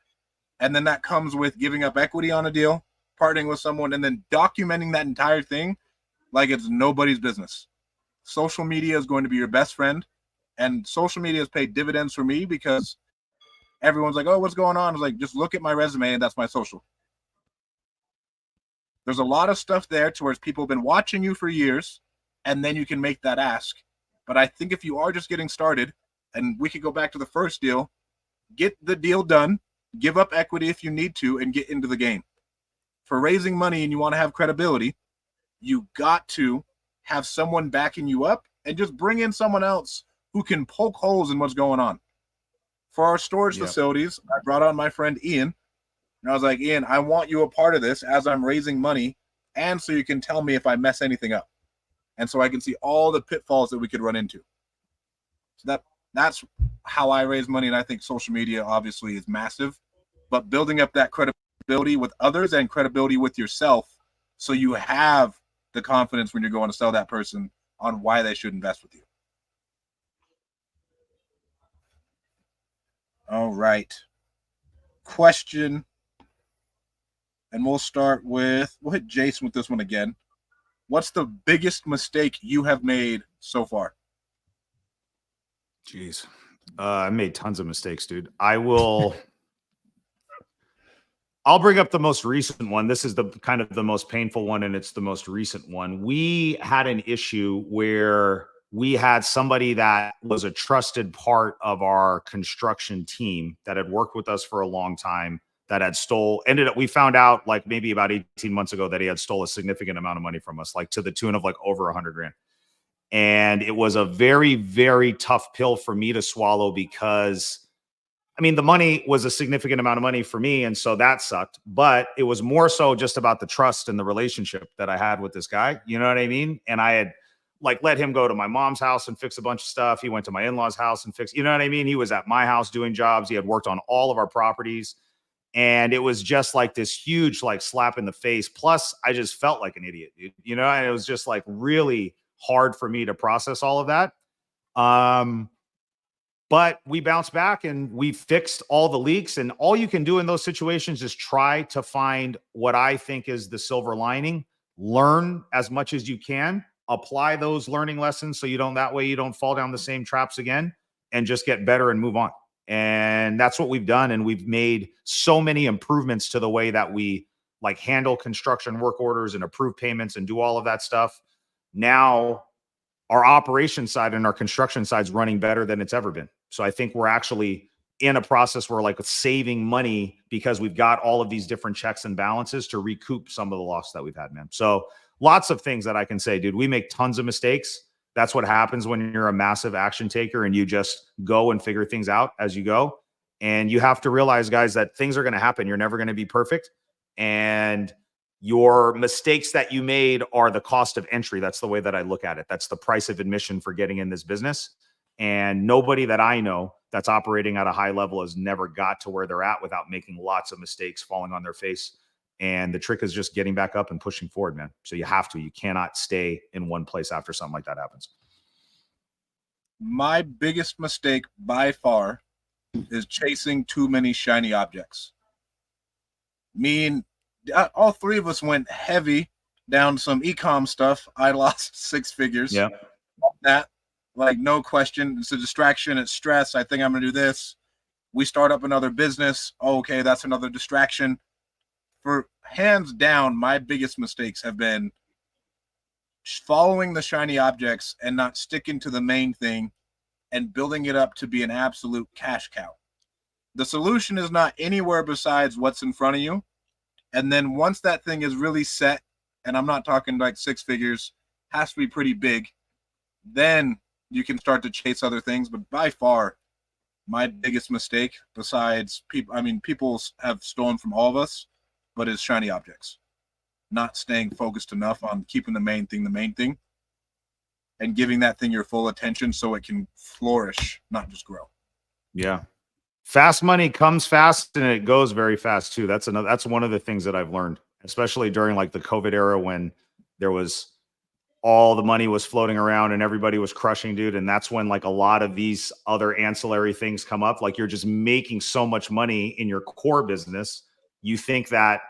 And then that comes with giving up equity on a deal, partnering with someone, and then documenting that entire thing like it's nobody's business. Social media is going to be your best friend, and social media has paid dividends for me because everyone's like, oh, what's going on? I was like, just look at my resume and that's my social. There's a lot of stuff there to where people have been watching you for years, and then you can make that ask. But I think if you are just getting started, and we could go back to the first deal, get the deal done, give up equity if you need to, and get into the game. For raising money and you want to have credibility, you got to have someone backing you up and just bring in someone else who can poke holes in what's going on. For our storage facilities, I brought on my friend Ian, and I was like, Ian, I want you a part of this as I'm raising money, and so you can tell me if I mess anything up. And so I can see all the pitfalls that we could run into. So that's how I raise money, and I think social media obviously is massive, but building up that credibility with others and credibility with yourself so you have the confidence when you're going to sell that person on why they should invest with you. All right. Question. And we'll hit Jason with this one again. What's the biggest mistake you have made so far? Jeez. I made tons of mistakes, dude. I'll bring up the most recent one. This is the kind of the most painful one, and it's the most recent one. We had an issue where we had somebody that was a trusted part of our construction team that had worked with us for a long time that had we found out like maybe about 18 months ago that he had stole a significant amount of money from us, like to the tune of like over $100,000. And it was a very, very tough pill for me to swallow because I mean, the money was a significant amount of money for me. And so that sucked, but it was more so just about the trust and the relationship that I had with this guy. You know what I mean? And I had like let him go to my mom's house and fix a bunch of stuff. He went to my in-laws house and fixed, you know what I mean? He was at my house doing jobs. He had worked on all of our properties. And it was just like this huge, like slap in the face. Plus I just felt like an idiot, dude. You know, and it was just like really hard for me to process all of that. But we bounced back and we fixed all the leaks. And all you can do in those situations is try to find what I think is the silver lining, learn as much as you can, apply those learning lessons so that way you don't fall down the same traps again, and just get better and move on. And that's what we've done. And we've made so many improvements to the way that we like handle construction work orders and approve payments and do all of that stuff. Now our operation side and our construction side is running better than it's ever been. So I think we're actually in a process where like saving money because we've got all of these different checks and balances to recoup some of the loss that we've had, man. So lots of things that I can say, dude. We make tons of mistakes. That's what happens when you're a massive action taker and you just go and figure things out as you go. And you have to realize, guys, that things are going to happen. You're never going to be perfect. And your mistakes that you made are the cost of entry. That's the way that I look at it. That's the price of admission for getting in this business. And nobody that I know that's operating at a high level has never got to where they're at without making lots of mistakes, falling on their face. And the trick is just getting back up and pushing forward, man. So you cannot stay in one place after something like that happens. My biggest mistake by far is chasing too many shiny objects. All three of us went heavy down some e-com stuff. I lost 6 figures. Yeah. That, like, no question. It's a distraction. It's stress. I think I'm going to do this. We start up another business. Okay, that's another distraction. For hands down, my biggest mistakes have been following the shiny objects and not sticking to the main thing and building it up to be an absolute cash cow. The solution is not anywhere besides what's in front of you. And then once that thing is really set, and I'm not talking like 6 figures, has to be pretty big, then you can start to chase other things. But by far, my biggest mistake, besides people have stolen from all of us, but is shiny objects. Not staying focused enough on keeping the main thing, and giving that thing your full attention so it can flourish, not just grow. Yeah. Fast money comes fast and it goes very fast too. That's one of the things that I've learned, especially during like the COVID era when there was all the money was floating around and everybody was crushing, dude. And that's when like a lot of these other ancillary things come up. Like you're just making so much money in your core business. You think that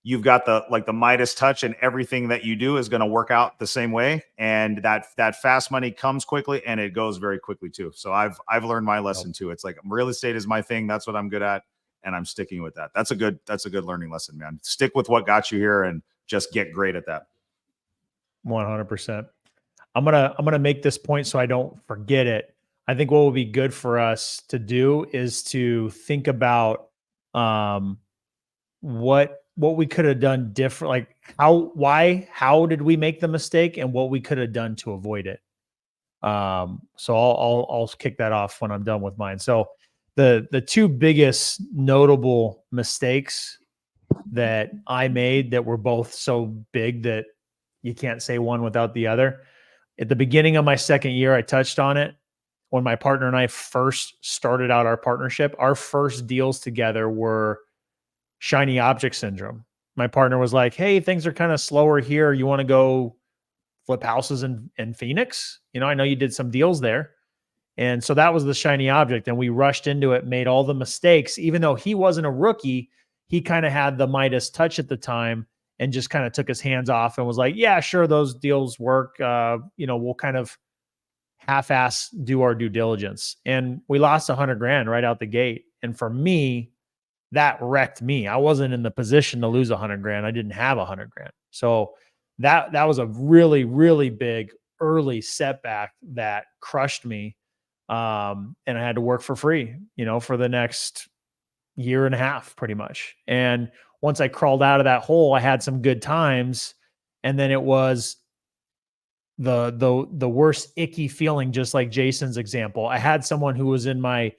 you've got the Midas touch and everything that you do is going to work out the same way. And that fast money comes quickly and it goes very quickly too. So I've learned my lesson too. It's like real estate is my thing. That's what I'm good at. And I'm sticking with that. That's a good learning lesson, man. Stick with what got you here and just get great at that. 100%. I'm going to make this point so I don't forget it. I think what will be good for us to do is to think about, what we could have done different, like how did we make the mistake and what we could have done to avoid it. So I'll kick that off when I'm done with mine. So the 2 biggest notable mistakes that I made that were both so big that you can't say one without the other. At the beginning of my second year, I touched on it. When my partner and I first started out our partnership, our first deals together were shiny object syndrome. My partner was like, hey, things are kind of slower here. You want to go flip houses in Phoenix? I know you did some deals there. And so that was the shiny object. And we rushed into it, made all the mistakes. Even though he wasn't a rookie, he kind of had the Midas touch at the time and just kind of took his hands off and was like, yeah, sure, those deals work. We'll kind of half-ass do our due diligence. And we lost $100,000 right out the gate. And for me, that wrecked me. I wasn't in the position to lose $100,000. I didn't have $100,000. So that was a really, really big early setback that crushed me. And I had to work for free, for the next year and a half, pretty much. And once I crawled out of that hole, I had some good times. And then it was the worst icky feeling, just like Jason's example. I had someone who was in my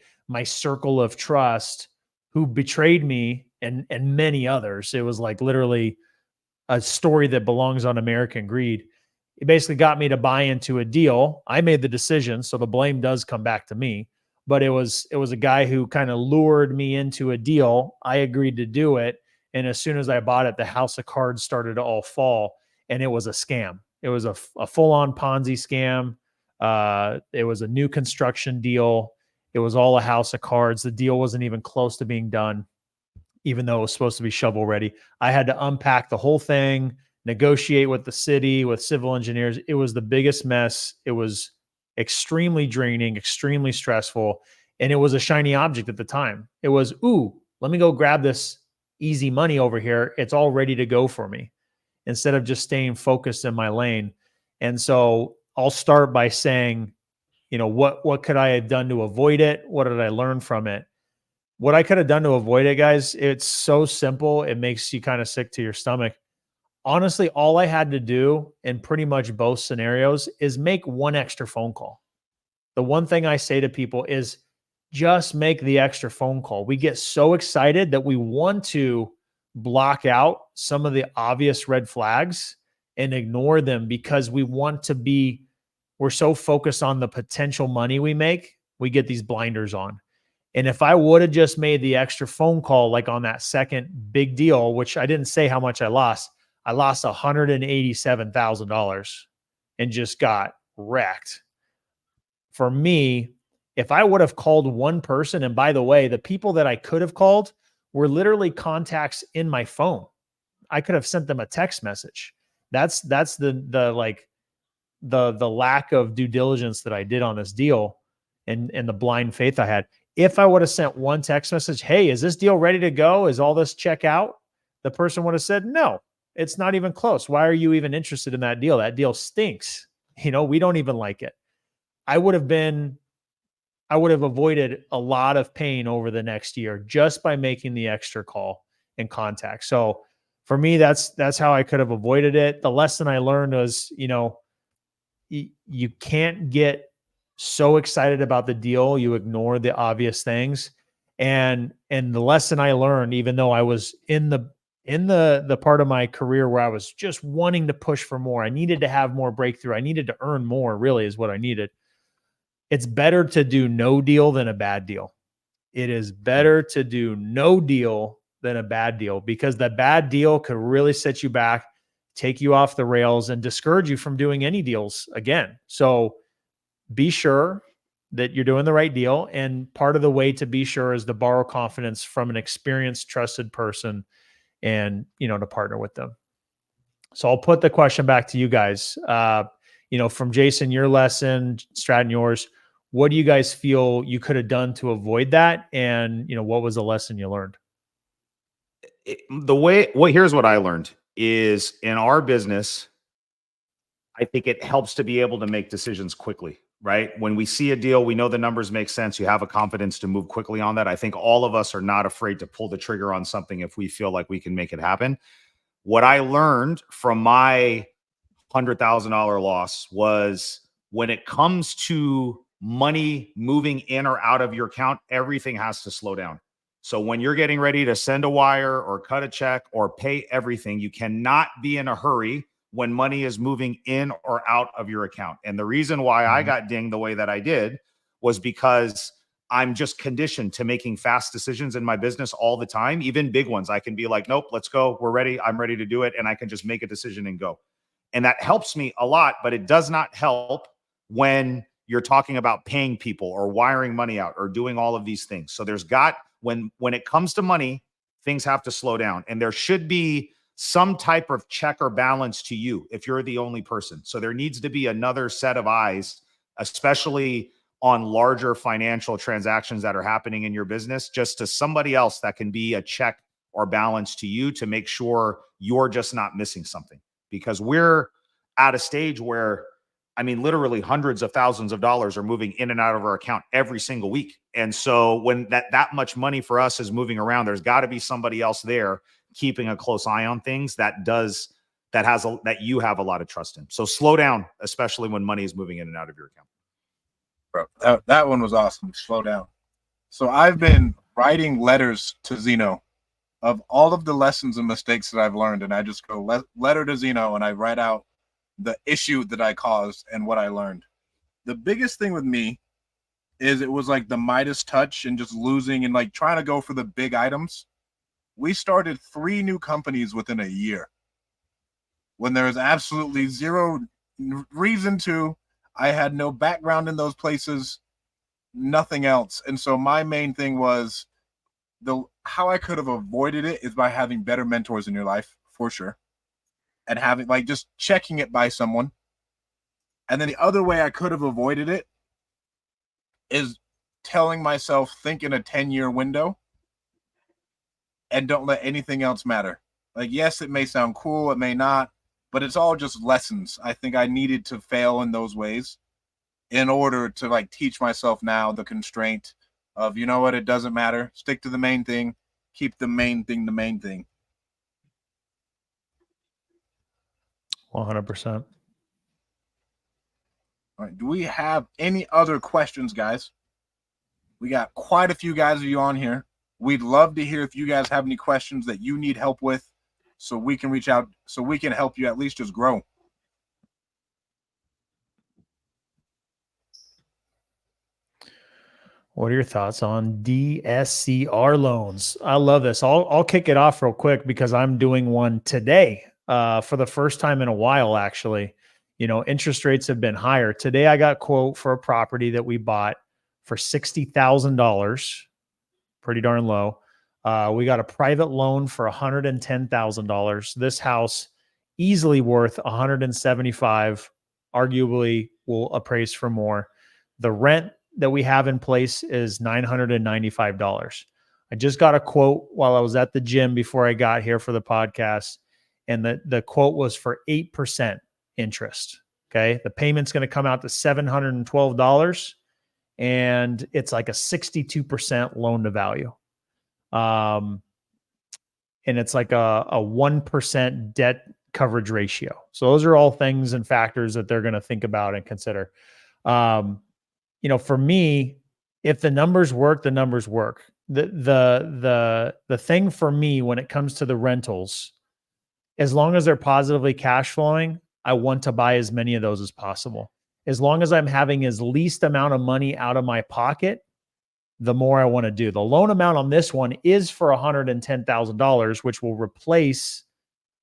circle of trust who betrayed me and many others. It was like literally a story that belongs on American Greed. It basically got me to buy into a deal. I made the decision, so the blame does come back to me. But it was a guy who kind of lured me into a deal. I agreed to do it, and as soon as I bought it, the house of cards started to all fall, and it was a scam. It was a full-on Ponzi scam. It was a new construction deal. It was all a house of cards. The deal wasn't even close to being done, even though it was supposed to be shovel ready. I had to unpack the whole thing, negotiate with the city, with civil engineers. It was the biggest mess. It was extremely draining, extremely stressful. And it was a shiny object at the time. It was, ooh, let me go grab this easy money over here. It's all ready to go for me, instead of just staying focused in my lane. And so I'll start by saying, what could I have done to avoid it? What did I learn from it? what I could have done to avoid it, guys, it's so simple. It makes you kind of sick to your stomach. Honestly, all I had to do in pretty much both scenarios is make one extra phone call. The one thing I say to people is just make the extra phone call. We get so excited that we want to block out some of the obvious red flags and ignore them because we're so focused on the potential money we make, we get these blinders on. And if I would have just made the extra phone call, like on that second big deal, which I didn't say how much I lost $187,000 and just got wrecked. For me, if I would have called one person, and by the way, the people that I could have called were literally contacts in my phone. I could have sent them a text message. That's the lack of due diligence that I did on this deal and the blind faith I had. If I would have sent one text message, hey, is this deal ready to go? Is all this check out? The person would have said, no, it's not even close. Why are you even interested in that deal? That deal stinks. We don't even like it. I would have avoided a lot of pain over the next year just by making the extra call and contact. So for me, that's how I could have avoided it. The lesson I learned was, you can't get so excited about the deal, you ignore the obvious things. And the lesson I learned, even though I was in the part of my career where I was just wanting to push for more, I needed to have more breakthrough. I needed to earn more, really is what I needed. It's better to do no deal than a bad deal. It is better to do no deal than a bad deal because the bad deal could really set you back, take you off the rails, and discourage you from doing any deals again. So be sure that you're doing the right deal. And part of the way to be sure is to borrow confidence from an experienced, trusted person and, to partner with them. So I'll put the question back to you guys. From Jason, your lesson, Stratton, yours, what do you guys feel you could have done to avoid that? And, what was the lesson you learned? Here's what I learned is in our business, I think it helps to be able to make decisions quickly, right? When we see a deal, we know the numbers make sense. You have a confidence to move quickly on that. I think all of us are not afraid to pull the trigger on something if we feel like we can make it happen. What I learned from my $100,000 loss was when it comes to money moving in or out of your account, everything has to slow down. So when you're getting ready to send a wire or cut a check or pay everything, you cannot be in a hurry when money is moving in or out of your account. And the reason why I got dinged the way that I did was because I'm just conditioned to making fast decisions in my business all the time, even big ones. I can be like, nope, let's go. We're ready. I'm ready to do it. And I can just make a decision and go. And that helps me a lot, but it does not help when you're talking about paying people or wiring money out or doing all of these things. So when it comes to money, things have to slow down. And there should be some type of check or balance to you if you're the only person. So there needs to be another set of eyes, especially on larger financial transactions that are happening in your business, just to somebody else that can be a check or balance to you to make sure you're just not missing something. Because we're at a stage where, literally hundreds of thousands of dollars are moving in and out of our account every single week. And so when that much money for us is moving around, there's got to be somebody else there keeping a close eye on things that you have a lot of trust in. So slow down, especially when money is moving in and out of your account. Bro, that one was awesome. Slow down. So I've been writing letters to Zeno of all of the lessons and mistakes that I've learned. And I just go letter to Zeno and I write out the issue that I caused and what I learned. The biggest thing with me is it was like the Midas touch and just losing and like trying to go for the big items. We started 3 new companies within a year when there was absolutely zero reason to. I had no background in those places, nothing else. And so my main thing was how I could have avoided it is by having better mentors in your life, for sure. And having just checking it by someone. And then the other way I could have avoided it is telling myself, think in a 10-year window and don't let anything else matter. Yes, it may sound cool, it may not, but it's all just lessons. I think I needed to fail in those ways in order to teach myself now the constraint of, you know what, it doesn't matter. Stick to the main thing. Keep the main thing the main thing. 100%. All right. Do we have any other questions, guys? We got quite a few guys of you on here. We'd love to hear if you guys have any questions that you need help with, so we can reach out, so we can help you at least just grow. What are your thoughts on DSCR loans? I love this. I'll kick it off real quick because I'm doing one today for the first time in a while, actually. You know, interest rates have been higher. Today, I got a quote for a property that we bought for $60,000, pretty darn low. We got a private loan for $110,000. This house easily worth $175,000, arguably will appraise for more. The rent that we have in place is $995. I just got a quote while I was at the gym before I got here for the podcast, and the quote was for 8% interest. Okay. The payment's going to come out to $712, and it's like a 62% loan to value. And it's like a 1% debt coverage ratio. So those are all things and factors that they're going to think about and consider. You know, for me, if the numbers work, the numbers work. The thing for me when it comes to the rentals, as long as they're positively cash flowing, I want to buy as many of those as possible. As long as I'm having as least amount of money out of my pocket, the more I want to do. The loan amount on this one is for $110,000, which will replace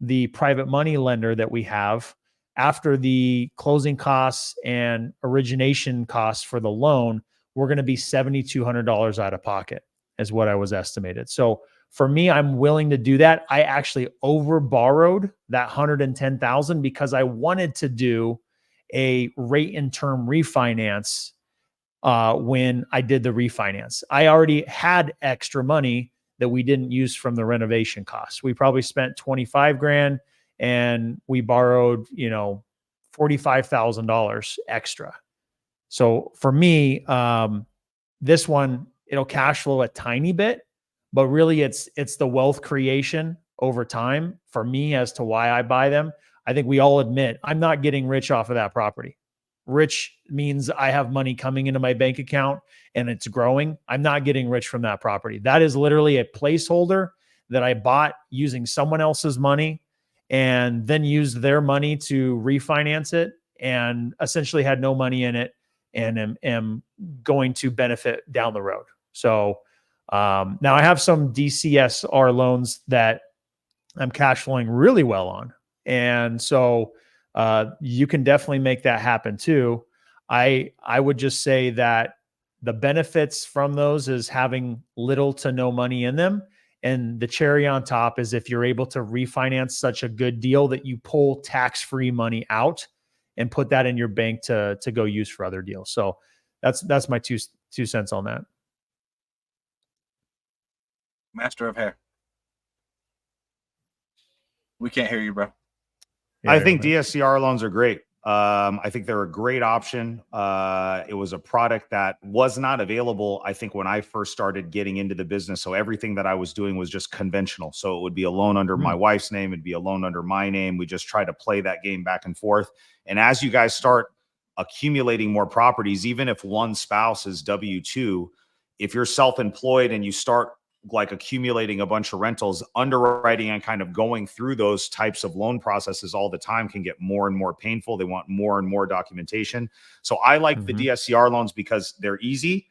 the private money lender that we have. After the closing costs and origination costs for the loan, we're going to be $7,200 out of pocket is what I was estimated. So for me, I'm willing to do that. I actually over borrowed that $110,000 because I wanted to do a rate and term refinance when I did the refinance. I already had extra money that we didn't use from the renovation costs. We probably spent 25 grand and we borrowed, you know, $45,000 extra. So for me, this one, it'll cash flow a tiny bit, but really it's the wealth creation over time for me as to why I buy them. I think we all admit I'm not getting rich off of that property. Rich means I have money coming into my bank account and it's growing. I'm not getting rich from that property. That is literally a placeholder that I bought using someone else's money and then used their money to refinance it and essentially had no money in it and am going to benefit down the road. So now I have some DCSR loans that I'm cash flowing really well on. And so you can definitely make that happen too. I would just say that the benefits from those is having little to no money in them. And the cherry on top is if you're able to refinance such a good deal that you pull tax-free money out and put that in your bank to go use for other deals. So that's my two cents on that. Master of hair. We can't hear you, bro. Yeah, I think DSCR loans are great. I think they're a great option. It was a product that was not available, I think, when I first started getting into the business. So everything that I was doing was just conventional. So it would be a loan under my wife's name. It'd be a loan under my name. We just try to play that game back and forth. And as you guys start accumulating more properties, even if one spouse is W-2, if you're self-employed and you start like accumulating a bunch of rentals, underwriting and kind of going through those types of loan processes all the time can get more and more painful. They want more and more documentation. So I like the DSCR loans because they're easy.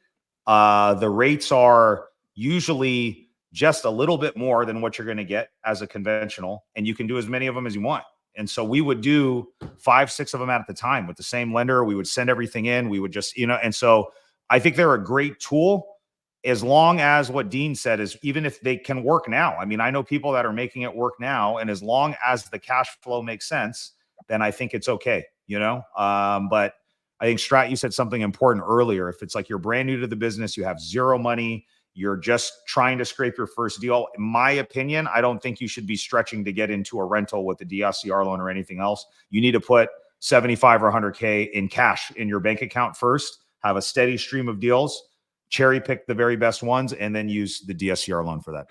The rates are usually just a little bit more than what you're going to get as a conventional, and you can do as many of them as you want. And so we would do 5, 6 of them at the time with the same lender. We would send everything in. We would just, and so I think they're a great tool. As long as what Dean said is, even if they can work now, I mean, I know people that are making it work now, and as long as the cash flow makes sense, then I think it's okay, but I think Strat, you said something important earlier. If it's like you're brand new to the business, you have zero money, you're just trying to scrape your first deal. In my opinion, I don't think you should be stretching to get into a rental with a DSCR loan or anything else. You need to put 75 or 100K in cash in your bank account first, have a steady stream of deals. cherry pick the very best ones, and then use the DSCR loan for that.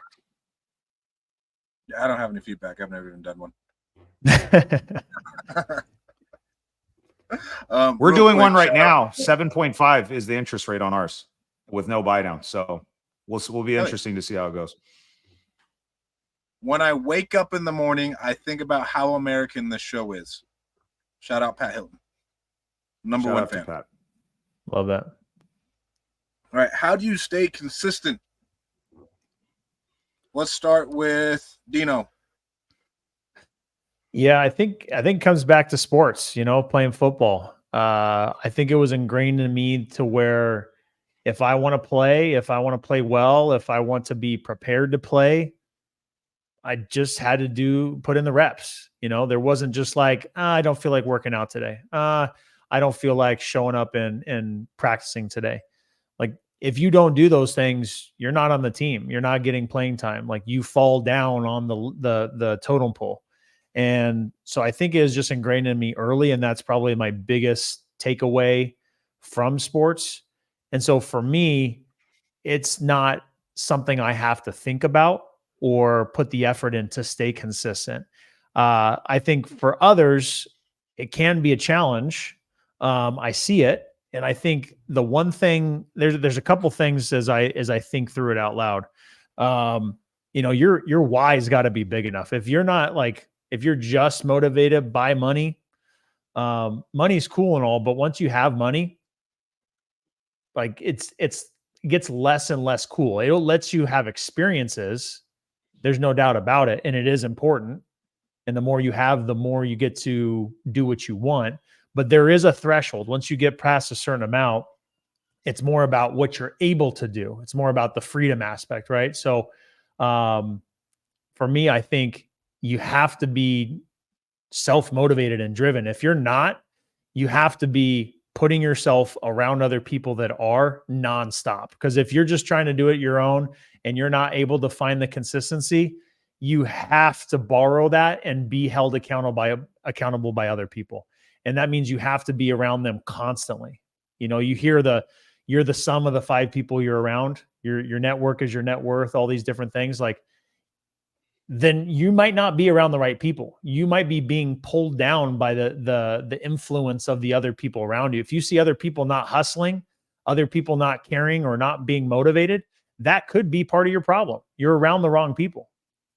I don't have any feedback. I've never even done one. We're doing one right now. 7.5 is the interest rate on ours with no buy down. So we'll be interesting to see how it goes. When I wake up in the morning, I think about how American this show is. Shout out Pat Hilton. Number one fan. Pat. Love that. All right. How do you stay consistent? Let's start with Dino. Yeah, I think it comes back to sports, playing football. I think it was ingrained in me to where if I want to play well, if I want to be prepared to play, I just had to put in the reps. There wasn't just like, I don't feel like working out today. I don't feel like showing up and practicing today. Like, if you don't do those things, you're not on the team. You're not getting playing time. Like, you fall down on the totem pole. And so I think it is just ingrained in me early. And that's probably my biggest takeaway from sports. And so for me, it's not something I have to think about or put the effort in to stay consistent. I think for others, it can be a challenge. I see it. And I think the one thing, there's a couple things as I think through it out loud. Your why's got to be big enough. If you're just motivated by money, money's cool and all, but once you have money, like it gets less and less cool. It lets you have experiences. There's no doubt about it. And it is important. And the more you have, the more you get to do what you want. But there is a threshold. Once you get past a certain amount, it's more about what you're able to do. It's more about the freedom aspect, right? So for me, I think you have to be self-motivated and driven. If you're not, you have to be putting yourself around other people that are nonstop. Because if you're just trying to do it your own and you're not able to find the consistency, you have to borrow that and be held accountable by other people. And that means you have to be around them constantly. You hear you're the sum of the 5 people you're around. Your network is your net worth, all these different things. Like, then you might not be around the right people. You might be being pulled down by the influence of the other people around you. If you see other people not hustling, other people not caring or not being motivated, that could be part of your problem. You're around the wrong people.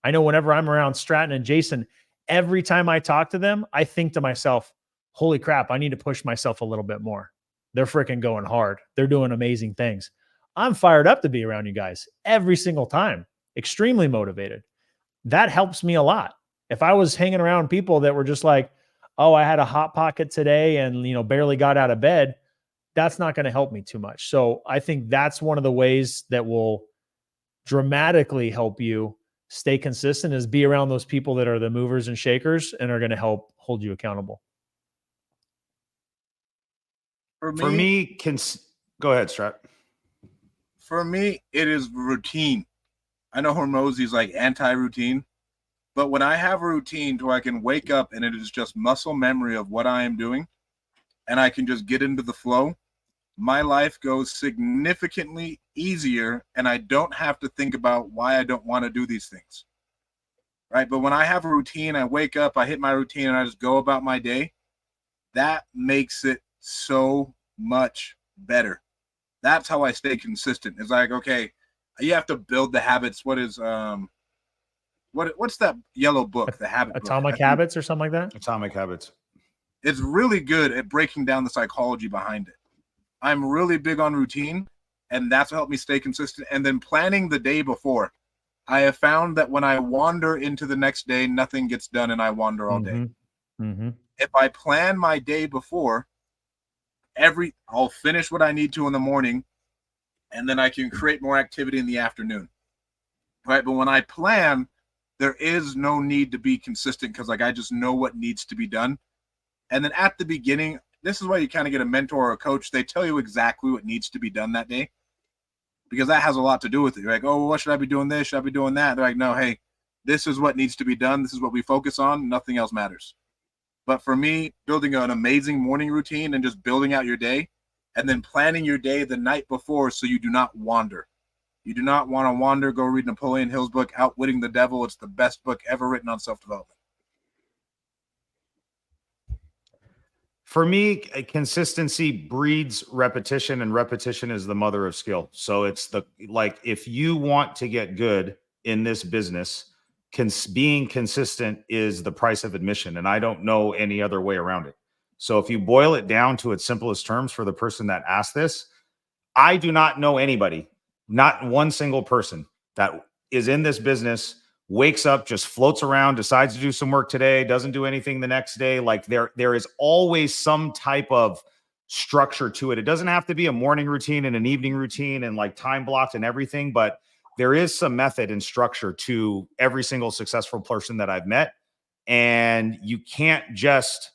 I know whenever I'm around Stratton and Jason, every time I talk to them, I think to myself, holy crap, I need to push myself a little bit more. They're freaking going hard. They're doing amazing things. I'm fired up to be around you guys every single time. Extremely motivated. That helps me a lot. If I was hanging around people that were just like, oh, I had a hot pocket today and, barely got out of bed, that's not going to help me too much. So I think that's one of the ways that will dramatically help you stay consistent, is be around those people that are the movers and shakers and are going to help hold you accountable. For me, go ahead, Strat. For me, it is routine. I know Hormozy's like anti-routine, but when I have a routine to where I can wake up and it is just muscle memory of what I am doing and I can just get into the flow, my life goes significantly easier and I don't have to think about why I don't want to do these things. Right? But when I have a routine, I wake up, I hit my routine and I just go about my day, that makes it so much better. That's how I stay consistent. It's like, okay, you have to build the habits. What's that yellow book? The habit Atomic Habits or something like that? Atomic Habits. It's really good at breaking down the psychology behind it. I'm really big on routine, and that's what helped me stay consistent. And then planning the day before. I have found that when I wander into the next day, nothing gets done and I wander all day. Mm-hmm. If I plan my day before, I'll finish what I need to in the morning, and then I can create more activity in the afternoon. Right? But when I plan, there is no need to be consistent because I just know what needs to be done. And then at the beginning, this is why you kind of get a mentor or a coach. They tell you exactly what needs to be done that day because that has a lot to do with it. You're like, oh, well, what should I be doing this? Should I be doing that? They're like, no, hey, this is what needs to be done. This is what we focus on. Nothing else matters. But for me, building an amazing morning routine and just building out your day, and then planning your day the night before so you do not wander. You do not want to wander. Go read Napoleon Hill's book, Outwitting the Devil. It's the best book ever written on self-development. For me, consistency breeds repetition, and repetition is the mother of skill. So it's if you want to get good in this business, being consistent is the price of admission. And I don't know any other way around it. So if you boil it down to its simplest terms for the person that asked this, I do not know anybody, not one single person that is in this business, wakes up, just floats around, decides to do some work today, doesn't do anything the next day. Like there is always some type of structure to it. It doesn't have to be a morning routine and an evening routine and like time blocked and everything, but there is some method and structure to every single successful person that I've met. And you can't just,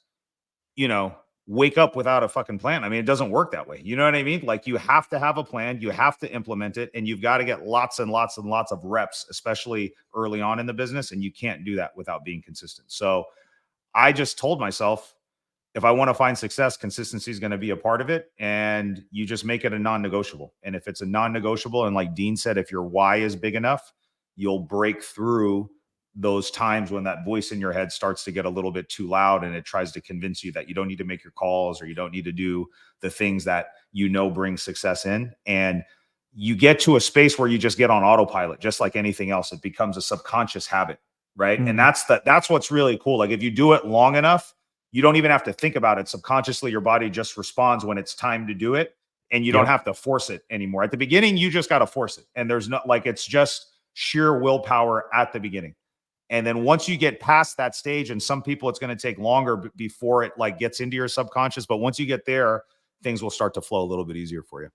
wake up without a fucking plan. I mean, it doesn't work that way. You know what I mean? Like you have to have a plan, you have to implement it, and you've got to get lots and lots and lots of reps, especially early on in the business. And you can't do that without being consistent. So I just told myself, if I want to find success, consistency is going to be a part of it. And you just make it a non-negotiable. And if it's a non-negotiable, and like Dean said, if your why is big enough, you'll break through those times when that voice in your head starts to get a little bit too loud and it tries to convince you that you don't need to make your calls or you don't need to do the things that bring success in. And you get to a space where you just get on autopilot, just like anything else. It becomes a subconscious habit, right? And that's what's really cool. Like if you do it long enough, you don't even have to think about it. Subconsciously, your body just responds when it's time to do it, and you don't have to force it anymore. At the beginning, you just got to force it. And there's no, it's just sheer willpower at the beginning. And then once you get past that stage, and some people it's going to take longer before it gets into your subconscious, but once you get there, things will start to flow a little bit easier for you.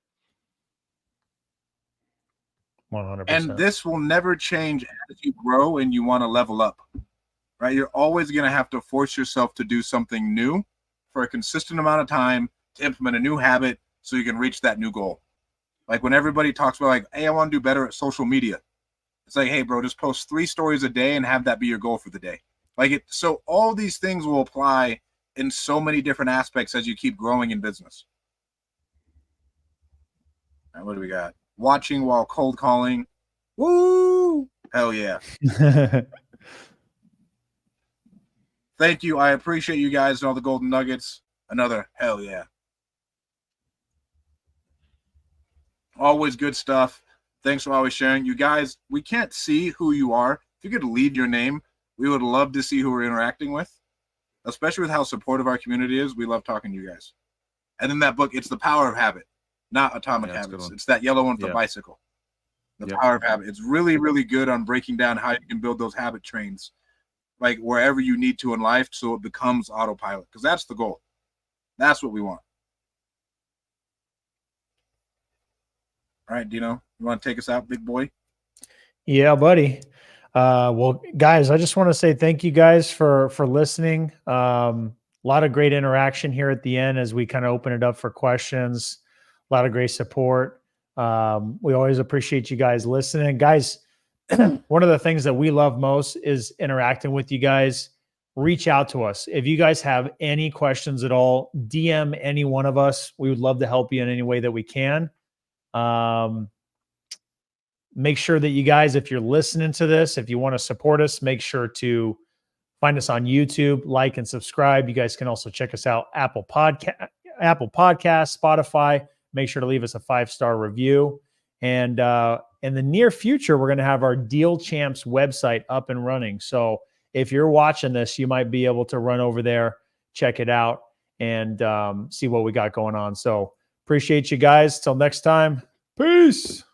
100%. And this will never change as you grow and you want to level up, right? You're always going to have to force yourself to do something new for a consistent amount of time to implement a new habit so you can reach that new goal. Like when everybody talks about hey, I want to do better at social media. It's like, hey, bro, just post 3 stories a day and have that be your goal for the day. So all these things will apply in so many different aspects as you keep growing in business. All right, what do we got? Watching while cold calling. Woo! Hell yeah. Thank you. I appreciate you guys and all the golden nuggets. Another hell yeah. Always good stuff. Thanks for always sharing. You guys, we can't see who you are. If you could leave your name, we would love to see who we're interacting with, especially with how supportive our community is. We love talking to you guys. And in that book, it's The Power of Habit, not Atomic Habits. It's that yellow one with the bicycle. The Power of Habit. It's really, really good on breaking down how you can build those habit trains, wherever you need to in life, so it becomes autopilot, because that's the goal. That's what we want. All right, Dino, you want to take us out, big boy? Yeah, buddy. Well, guys, I just want to say thank you guys for listening. A lot of great interaction here at the end as we kind of open it up for questions. A lot of great support. We always appreciate you guys listening. Guys, one of the things that we love most is interacting with you guys. Reach out to us. If you guys have any questions at all, DM any one of us. We would love to help you in any way that we can. Make sure that you guys, if you're listening to this, if you want to support us, make sure to find us on YouTube, like and subscribe. You guys can also check us out, Apple Podcast, Spotify. Make sure to leave us a 5-star review. And in the near future, we're going to have our Deal Champs website up and running. So if you're watching this, you might be able to run over there, check it out, and see what we got going on. So appreciate you guys. Till next time. Peace.